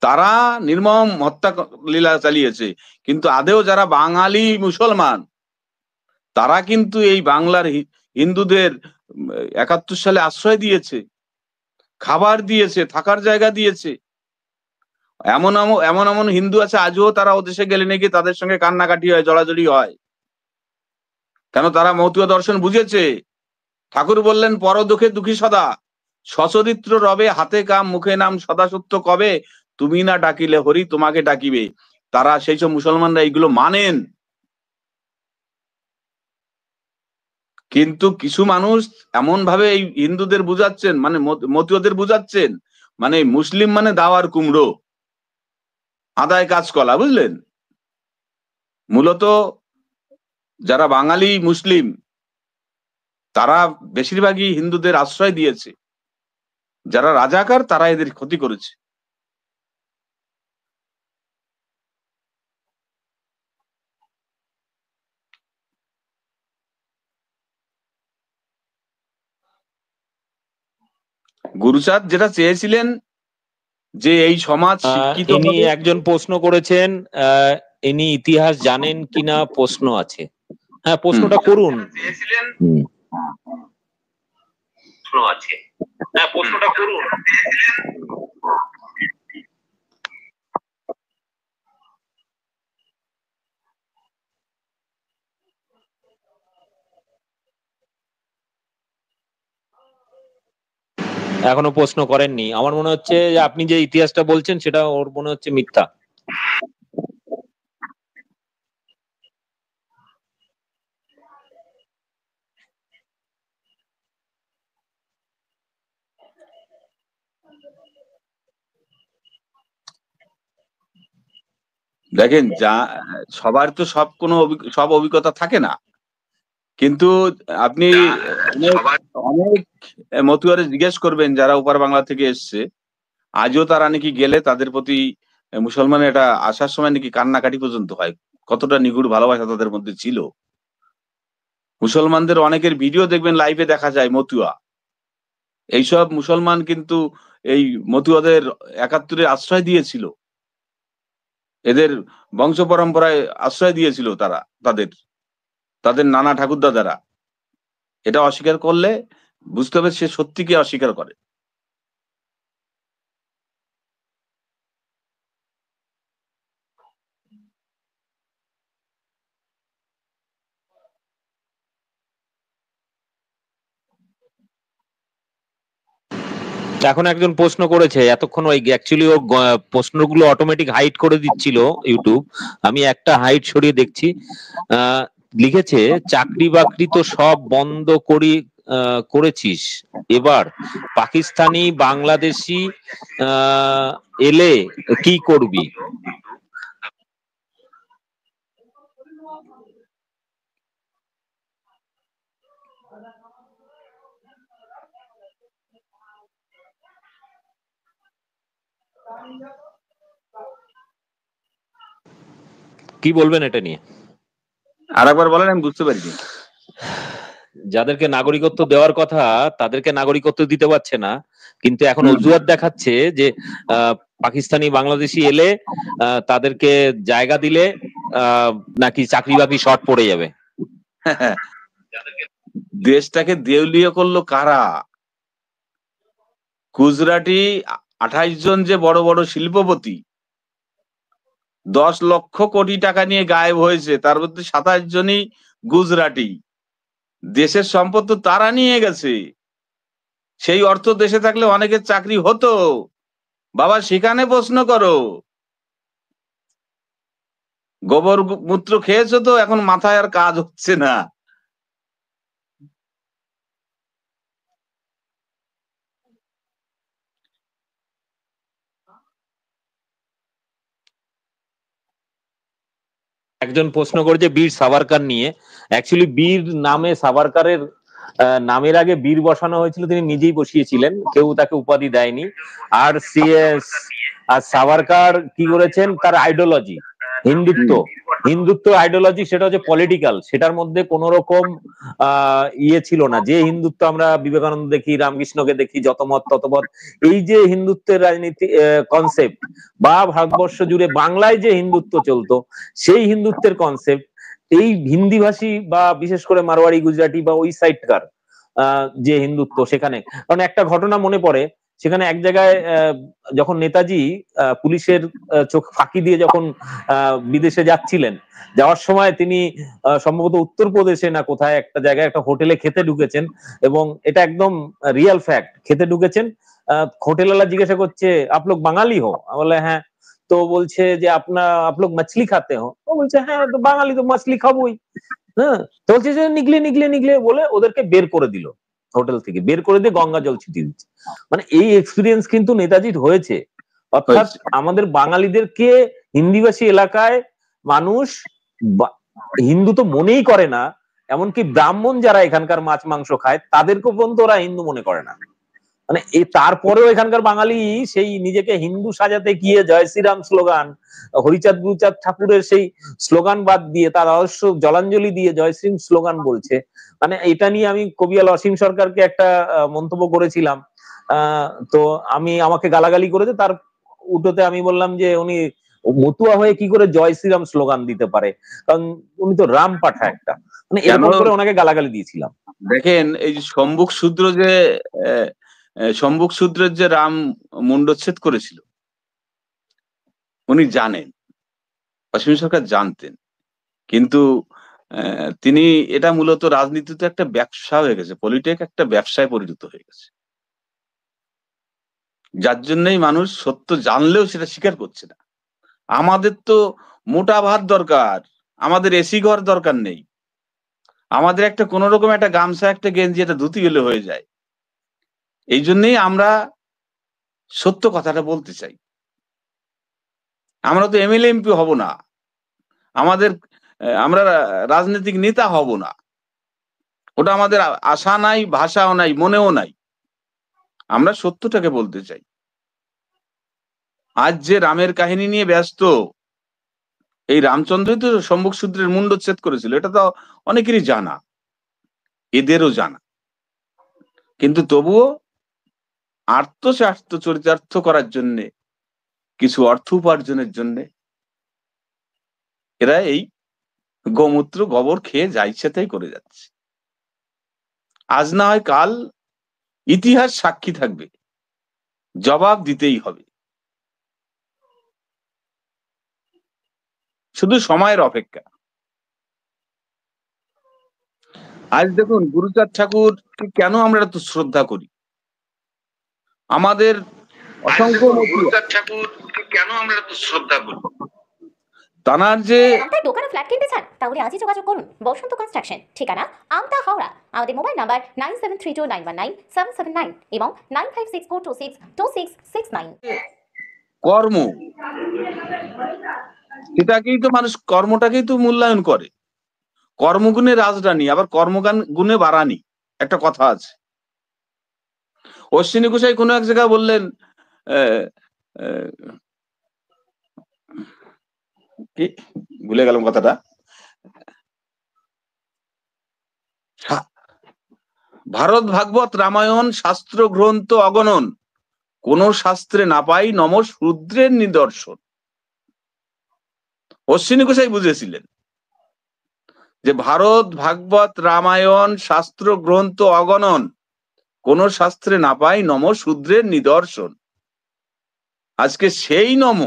তারা নির্মম হত্যা লীলা চালিয়েছে। কিন্তু আদেও যারা বাঙালি মুসলমান, তারা কিন্তু এই বাংলার হিন্দুদের ৭১ সালে আশ্রয় দিয়েছে, খাবার দিয়েছে, থাকার জায়গা দিয়েছে। এমন এমন এমন হিন্দু আছে আজও তারা ওদেশে গেলে নাকি তাদের সঙ্গে কান্নাকাটি হয়, জড়াজড়ি হয়। কেন? তারা মতুয়া দর্শন বুঝেছে। ঠাকুর বললেন, পর দুঃখে দুঃখী সদা, সচরিত্র রবে হাতে কাম মুখে নাম, সদা সত্য কবে, তুমি না ডাকিলে হরি তোমাকে ডাকিবে। তারা সেই সব মুসলমানরা এইগুলো মানেন। কিন্তু কিছু মানুষ এমন ভাবে এই হিন্দুদের বুঝাচ্ছেন, মানে মতুয়াদের বুঝাচ্ছেন, মানে মুসলিম মানে দাওয়ার কুমড়ো, আদায় কাঁচকলা, বুঝলেন? মূলত যারা বাঙালি মুসলিম, তারা বেশিরভাগই হিন্দুদের আশ্রয় দিয়েছে। যারা রাজাকার তারা এদের ক্ষতি করেছে। গুরুচাঁদ যেটা চেয়েছিলেন যে এই সমাজ শিক্ষিত ইনি হবে। একজন প্রশ্ন করেছেন, ইনি ইতিহাস জানেন কিনা প্রশ্ন আছে। হ্যাঁ, প্রশ্নটা করুন। এখনো প্রশ্ন করেননি। আমার মনে হচ্ছে যে আপনি যে ইতিহাসটা বলছেন সেটা ওর মনে হচ্ছে মিথ্যা। দেখেন, যা সবার তো সব অভিজ্ঞতা থাকে না। কিন্তু আপনি অনেক মতুয়ারে জিজ্ঞেস করবেন যারা ওপার বাংলা থেকে এসছে, আজও তারা নাকি গেলে তাদের প্রতি মুসলমানের এটা আসার সময় নাকি কান্নাকাটি পর্যন্ত হয়। কতটা নিগুড় ভালোবাসা তাদের মধ্যে ছিল। মুসলমানদের অনেকের ভিডিও দেখবেন, লাইভে দেখা যায় মতুয়া। এইসব মুসলমান কিন্তু এই মতুয়াদের ৭১ আশ্রয় দিয়েছিল, এদের বংশ পরম্পরায় আশ্রয় দিয়েছিল তারা, তাদের নানা ঠাকুরদাদারা। এটা অস্বীকার করলে বুঝতে হবে সে সত্যিকে অস্বীকার করে। এখন একজন প্রশ্ন করেছে, এতক্ষণ ওই অ্যাকচুয়ালি ও প্রশ্নগুলো অটোমেটিক হাইড করে দিচ্ছিল ইউটিউব, আমি একটা হাইড সরিয়ে দেখছি। লিখেছে, চাকরি বাকরি তো সব বন্ধ করেছিস, এবার পাকিস্তানি বাংলাদেশি এলে কি করবি? কি বলবেন এটা নিয়ে? আরেকবার বলেন, আমি বুঝতে পারিনি। যাদেরকে নাগরিকত্ব দেওয়ার কথা তাদেরকে নাগরিকত্ব দিতে পারছে না, কিন্তু এখন অজুহাত দেখাচ্ছে যে পাকিস্তানি বাংলাদেশি এলে তাদেরকে জায়গা দিলে নাকি চাকরি বাকরি শর্ট পড়ে যাবে। দেশটাকে দেউলিয়া করলো কারা? গুজরাটি 28 জন যে বড় বড় শিল্পপতি 10 লক্ষ কোটি টাকা নিয়ে গায়েব হয়েছে, তার মধ্যে 27 জনই গুজরাটি। দেশের সম্পদ তো তারা নিয়ে গেছে। সেই অর্থ দেশে থাকলে অনেকের চাকরি হতো। বাবা সেখানে প্রশ্ন করো। গোবর মূত্র খেয়েছো তো, এখন মাথায় আর কাজ হচ্ছে না। একজন প্রশ্ন করেছে বীর সাভারকার নিয়ে। অ্যাকচুয়ালি বীর নামে সাভারকারের নামের আগে বীর বসানো হয়েছিল, তিনি নিজেই বসিয়েছিলেন, কেউ তাকে উপাধি দেয়নি। আর আর সাভারকার কি করেছেন, তার আইডিওলজি হিন্দুত্ব আইডিওলজি, সেটা হচ্ছে পলিটিক্যাল, সেটার মধ্যে কোন রকম ইয়ে ছিল না। যে হিন্দুত্ব আমরা বিবেকানন্দ দেখি, রামকৃষ্ণকে দেখি, যত মত তত মত, এই যে হিন্দুত্বের রাজনীতি কনসেপ্ট, বা ভারতবর্ষ জুড়ে বাংলায় যে হিন্দুত্ব চলতো, সেই হিন্দুত্বের কনসেপ্ট এই হিন্দিভাষী বা বিশেষ করে মারোয়াড়ি গুজরাটি বা ওই সাইডকার যে হিন্দুত্ব, সেখানে কারণ একটা ঘটনা মনে পড়ে, সেখানে এক জায়গায় যখন নেতাজি পুলিশের চোখ ফাঁকি দিয়ে যখন বিদেশে যাচ্ছিলেন, যাওয়ার সময় তিনি সম্ভবত উত্তরপ্রদেশে না কোথায় একটা জায়গায় একটা হোটেলে খেতে ঢুকেছেন, এবং এটা একদম রিয়েল ফ্যাক্ট, খেতে ঢুকেছেন। হোটেলওয়ালা জিজ্ঞাসা করছে আপ লোগ বাঙালি হো? বলে হ্যাঁ। তো বলছে যে आप लोग मछली खाते हो? ও বলছে হ্যাঁ, তো বাঙালি তো মাছলি খাবোই। হ্যাঁ, তো বলছে যে নিগলে নিগলে নিগলে বলে ওদেরকে বের করে দিল, হোটেল থেকে বের করে দিয়ে গঙ্গা জল ছিটিয়ে দিচ্ছে। মানে এই এক্সপিরিয়েন্স কিন্তু নেতাজির হয়েছে। অর্থাৎ আমাদের বাঙালিদেরকে হিন্দিভাষী এলাকায় মানুষ হিন্দু তো মনেই করে না, এমনকি ব্রাহ্মণ যারা এখানকার মাছ মাংস খায় তাদেরকে পর্যন্ত ওরা হিন্দু মনে করে না। মানে তারপরেও এখানকার বাঙালি সেই নিজেকে হিন্দু সাজাতে গিয়ে জয় শ্রীরাম স্লোগান, হরিচাঁদ গুরুচাঁদ ঠাকুরের সেই স্লোগান বাদ দিয়ে, তার আদর্শ জলাঞ্জলি দিয়ে জয় শ্রী স্লোগান বলছে। মানে এটা নিয়ে আমি কবিয়াল অসীম সরকারকে একটা মন্তব্য করেছিলাম। তো আমাকে গালাগালি করেছে, তার উল্টোতে আমি বললাম যে উনি মতুয়া হয়ে কি করে জয় শ্রীরাম স্লোগান দিতে পারে, কারণ উনি তো রাম পাঠা একটা, মানে এরকম করে ওনাকে গালাগালি দিয়েছিলাম। দেখেন এই যে সম্মুখ শূদ্রের যে রাম মুন্ডচ্ছেদ করেছিল, উনি জানেন, অসীম সরকার জানতেন, কিন্তু তিনি এটা মূলত রাজনীতিতে একটা ব্যবসা হয়ে গেছে, পলিটিক একটা ব্যবসায় পরিণত হয়ে গেছে, যার জন্যই মানুষ সত্য জানলেও সেটা স্বীকার করছে না। আমাদের তো মোটা ভাত দরকার, আমাদের এসি ঘর দরকার নেই, আমাদের একটা কোন রকম একটা গামছা, একটা গেঞ্জি, একটা ধুতি গেলে হয়ে যায়। এই জন্যই আমরা সত্য কথাটা বলতে চাই। আমরা তো এমএলএ এমপি হব না, আমরা রাজনৈতিক নেতা হব না, ওটা আমাদের আশা নাই, ভাষাও নাই, মনেও নাই। আমরা সত্যটাকে বলতে চাই। আজ যে রামের কাহিনী নিয়ে ব্যস্ত, এই রামচন্দ্রই তো সম্মুখ শূদ্রের মুন্ডচ্ছেদ করেছিল, এটা তো অনেকেরই জানা, এদেরও জানা, কিন্তু তবুও আত্মস্বার্থ চরিতার্থ করার জন্যে, কিছু অর্থ উপার্জনের জন্যে এরা এই গোমূত্র গোবর খেয়ে যা ইচ্ছে তাই করে যাচ্ছে। আজ না হয় কাল ইতিহাস সাক্ষী থাকবে, জবাব দিতেই হবে, শুধু সময়ের অপেক্ষা। আজ দেখুন গুরুচাঁদ ঠাকুরকে কেন আমরা এত শ্রদ্ধা করি, আমাদের অসংখ্য গুরুচাঁদ ঠাকুরকে কেন আমরা এত শ্রদ্ধা করি, তানার যে আপনার দোকান ও ফ্ল্যাট কিনতে চান তাহলে আজই যোগাযোগ করুন বসন্ত কনস্ট্রাকশন, ঠিকানা আমতা হাওড়া। আমাদের মোবাইল নাম্বার 9732919779 এবং 9564262669। কর্ম, সেটাকেই তো মানুষ, কর্মটাকেই তো মূল্যায়ন করে। কর্মগুণে রাজরানী, আবার কর্মগান গুণে বাড়ানি, একটা কথা আছে। অশ্বিনী গোসাই কোনো এক জায়গায় বললেন, কি ভুলে গেলাম কথাটা, ভারত ভাগবত রামায়ণ শাস্ত্র গ্রন্থ অগণন, কোন শাস্ত্রে না পাই নম শূদ্রের নিদর্শন। অশ্বিনী গোসাই বুঝেছিলেন। যে ভারত ভাগবত রামায়ণ শাস্ত্র গ্রন্থ অগণন, কোন শাস্ত্রে না পাই নম শূদ্রের নিদর্শন। আজকে সেই নম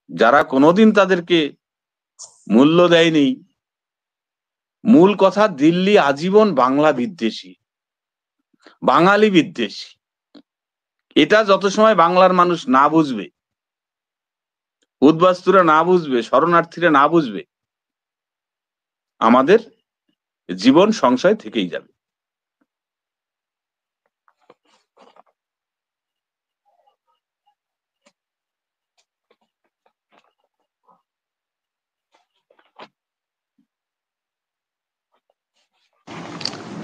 যারা কোনোদিন তাদেরকে মূল্য দেয়নি, মূল কথা দিল্লি আজীবন বাংলা বিদ্বেষী, বাঙালি বিদ্বেষী। এটা যত সময় বাংলার মানুষ না বুঝবে, উদ্বাস্তুরা না বুঝবে, শরণার্থীরা না বুঝবে, আমাদের জীবন সংশয় থেকেই যাবে।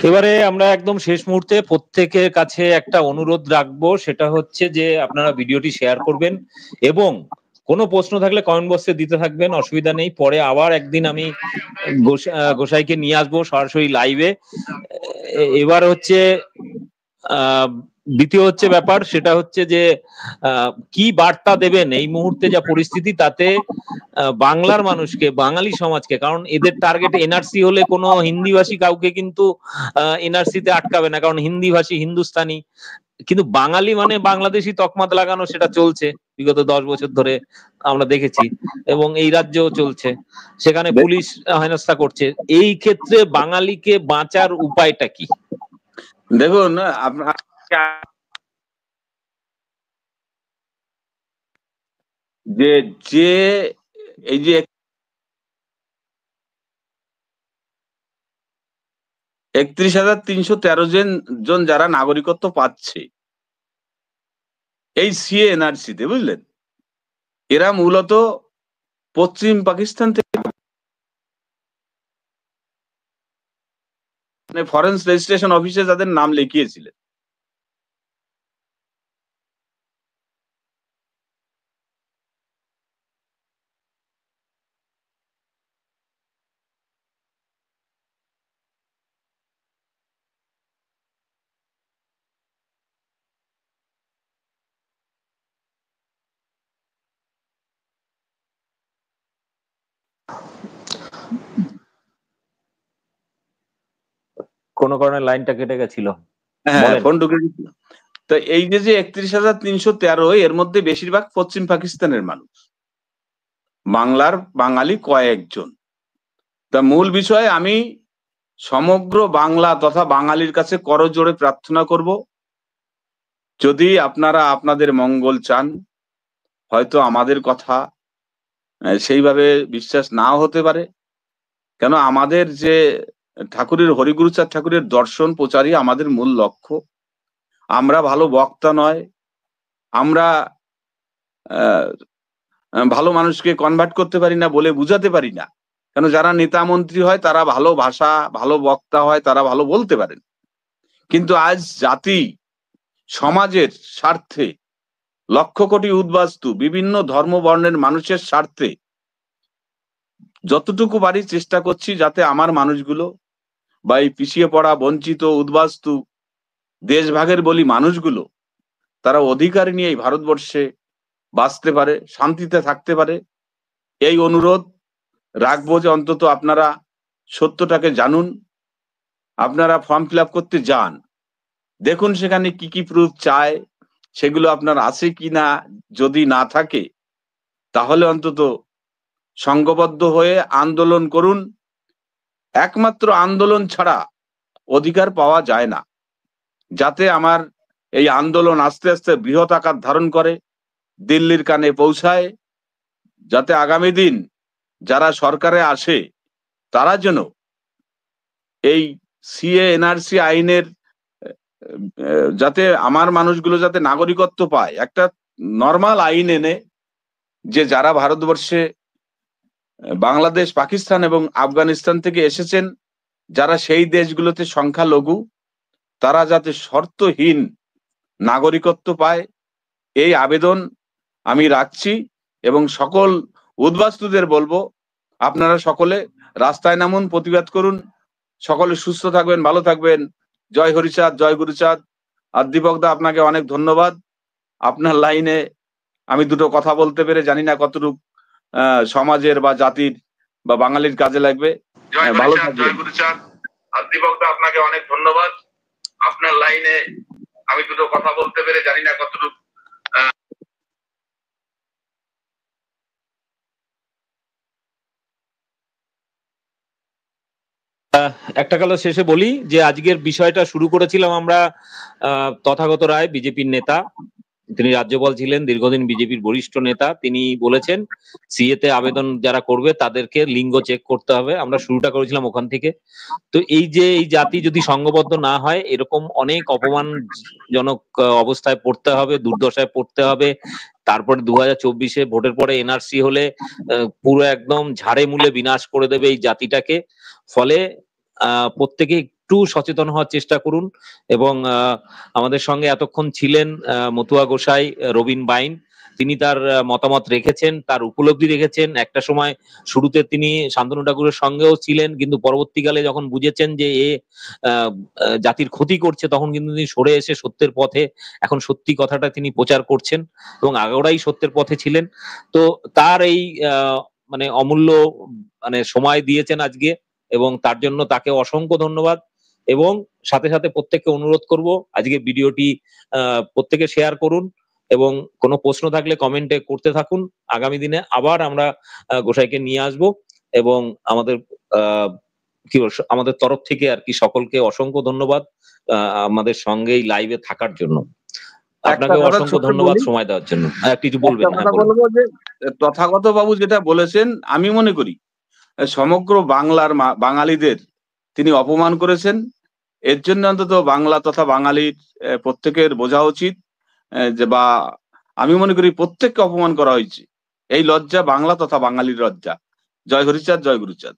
এবারে আমরা একদম শেষ মুহূর্তে প্রত্যেকের কাছে একটা অনুরোধ রাখবো, সেটা হচ্ছে যে আপনারা ভিডিওটি শেয়ার করবেন এবং কোনো প্রশ্ন থাকলে কমেন্ট বক্সে দিতে থাকবেন, অসুবিধা নেই। পরে আবার একদিন আমি গোসাইকে নিয়ে আসবো সরাসরি লাইভে। এবার হচ্ছে দ্বিতীয় হচ্ছে ব্যাপার, সেটা হচ্ছে যে কি বার্তা দেবেন এই মুহূর্তে যা পরিস্থিতি, তাতে বাংলার মানুষকে, বাঙালি সমাজকে, কারণ এদের টার্গেট এনআরসি হলে কোনো হিন্দিভাষী কাউকে কিন্তু এনআরসিতে আটকাবে না, কারণ হিন্দিভাষী হিন্দুস্তানি, কিন্তু বাঙালি মানে বাংলাদেশি তকমাত লাগানো সেটা চলছে বিগত 10 বছর ধরে আমরা দেখেছি, এবং এই রাজ্যেও চলছে, সেখানে পুলিশ হেনস্থা করছে। এই ক্ষেত্রে বাঙালিকে বাঁচার উপায়টা কি? দেখুন, আপনার যে যে এই যে 31,313 জন যারা নাগরিকত্ব পাচ্ছে এই সিএ এনআরসি তে, বুঝলেন, এরা মূলত পশ্চিম পাকিস্তান থেকে ফরেন রেজিস্ট্রেশন অফিসে যাদের নাম লিখিয়েছিলেন, কোন কারণে লাইনটা কেটে গেছিল। হ্যাঁ, ফোন ঢুকে গেছিল। তো এই যে 31,313, এর মধ্যে বেশিরভাগ পশ্চিম পাকিস্তানের মানুষ, বাংলার বাঙালি কয়েকজন। তা মূল বিষয়ে আমি সমগ্র বাংলা তথা বাঙালির কাছে করজোড়ে প্রার্থনা করব, যদি আপনারা আপনাদের মঙ্গল চান, হয়তো আমাদের কথা সেইভাবে বিশ্বাস নাও হতে পারে, কেন আমাদের যে ঠাকুরের, হরিগুরুচাঁদ ঠাকুরের দর্শন প্রচারই আমাদের মূল লক্ষ্য। আমরা ভালো বক্তা নয়, আমরা ভালো মানুষকে কনভার্ট করতে পারি না, বলে বুঝাতে পারি না, কেন যারা নেতা মন্ত্রী হয় তারা ভালো ভাষা, ভালো বক্তা হয়, তারা ভালো বলতে পারেন। কিন্তু আজ জাতি সমাজের স্বার্থে, লক্ষ কোটি উদ্বাস্তু বিভিন্ন ধর্ম বর্ণের মানুষের স্বার্থে যতটুকু পারি চেষ্টা করছি যাতে আমার মানুষগুলো বা এই পিছিয়ে পড়া, বঞ্চিত, উদ্বাস্তু, দেশভাগের বলি মানুষগুলো, তারা অধিকার নিয়ে এই ভারতবর্ষে বাঁচতে পারে, শান্তিতে থাকতে পারে। এই অনুরোধ রাখবো যে অন্তত আপনারা সত্যটাকে জানুন, আপনারা ফর্ম ফিল আপ করতে যান, দেখুন সেখানে কি কি প্রুফ চায়, সেগুলো আপনার আছে কি না। যদি না থাকে তাহলে অন্তত সংঘবদ্ধ হয়ে আন্দোলন করুন। একমাত্র আন্দোলন ছাড়া অধিকার পাওয়া যায় না। যাতে আমার এই আন্দোলন আস্তে আস্তে বৃহৎ আকার ধারণ করে, দিল্লির কানে পৌঁছায়, যাতে আগামী দিন যারা সরকারে আসে তারা যেন এই সিএ এনআরসি আইনের যাতে আমার মানুষগুলো যাতে নাগরিকত্ব পায়, একটা নর্মাল আইন এনে, যে যারা ভারতবর্ষে বাংলাদেশ, পাকিস্তান এবং আফগানিস্তান থেকে এসেছেন, যারা সেই দেশগুলোতে সংখ্যালঘু, তারা যাতে শর্তহীন নাগরিকত্ব পায়, এই আবেদন আমি রাখছি। এবং সকল উদ্বাস্তুদের বলবো, আপনারা সকলে রাস্তায় নামুন, প্রতিবাদ করুন। সকলে সুস্থ থাকবেন, ভালো থাকবেন। জয় হরিচাঁদ, জয় গুরুচাঁদ। আর দীপকদা, আপনাকে অনেক ধন্যবাদ। আপনার লাইনে আমি দুটো কথা বলতে পেরে জানি না কতটুকু সমাজের বা জাতির বা বাঙালির কাজে লাগবে। ভালো থাকবেন। দীপকদা, আপনাকে অনেক ধন্যবাদ। আপনার লাইনে আমি দুটো কথা বলতে পেরে জানি না কতটুকু একটা কথা শেষে বলি যে আজকের বিষয়টা শুরু করেছিলাম আমরা তথাগত রায় বিজেপির নেতা, তিনি রাজ্যপাল ছিলেন, দীর্ঘদিন বিজেপির বরিষ্ঠ নেতা। তিনি বলেছেন সিএতে আবেদন যারা করবে তাদেরকে লিঙ্গ চেক করতে হবে। আমরা শুরুটা করেছিলাম ওখান থেকে। তো এই যে এই জাতি যদি সংঘবদ্ধ না হয়, এরকম অনেক অপমানজনক অবস্থায় পড়তে হবে, দুর্দশায় পড়তে হবে। তারপরে 2024-এ ভোটের পরে এনআরসি হলে পুরো একদম ঝাড়ে মূলে বিনাশ করে দেবে এই জাতিটাকে। ফলে প্রত্যেকে একটু সচেতন হওয়ার চেষ্টা করুন। এবং আমাদের সঙ্গে এতক্ষণ ছিলেন মতুয়া গোসাই, রবিন বাইন। তিনি তার মতামত রেখেছেন, তার উপলব্ধি রেখেছেন। একটা সময় শুরুতে তিনি শান্তনু ঠাকুরের সঙ্গেও ছিলেন, কিন্তু পরবর্তীকালে যখন বুঝেছেন যে এ জাতির ক্ষতি করছে, তখন কিন্তু তিনি সরে এসে সত্যের পথে এখন সত্যি কথাটা তিনি প্রচার করছেন এবং আগোড়াই সত্যের পথে ছিলেন। তো তার এই মানে অমূল্য মানে সময় দিয়েছেন আজকে, এবং তার জন্য তাকে অসংখ্য ধন্যবাদ। এবং সাথে সাথে প্রত্যেককে অনুরোধ করব, আজকে ভিডিওটি প্রত্যেকে শেয়ার করুন এবং কোনো প্রশ্ন থাকলে কমেন্টে করতে থাকুন। আগামী দিনে আবার আমরা গোসাইকে নিয়ে আসব। এবং আমাদের কি আমাদের তরফ থেকে আর কি সকলকে অসংখ্য ধন্যবাদ আমাদের সঙ্গে এই লাইভে থাকার জন্য। আপনাকে অসংখ্য ধন্যবাদ সময় দেওয়ার জন্য। কিছু বলবেন? কথা বলবো যে তথাগত বাবু যেটা বলেছেন, আমি মনে করি সমগ্র বাংলার বাঙালিদের তিনি অপমান করেছেন। এর জন্য অন্তত বাংলা তথা বাঙালির প্রত্যেকের বোঝা উচিত যে, বা আমি মনে করি প্রত্যেককে অপমান করা হয়েছে। এই লজ্জা বাংলা তথা বাঙালির লজ্জা। জয় হরিচাঁদ, জয় গুরুচাঁদ।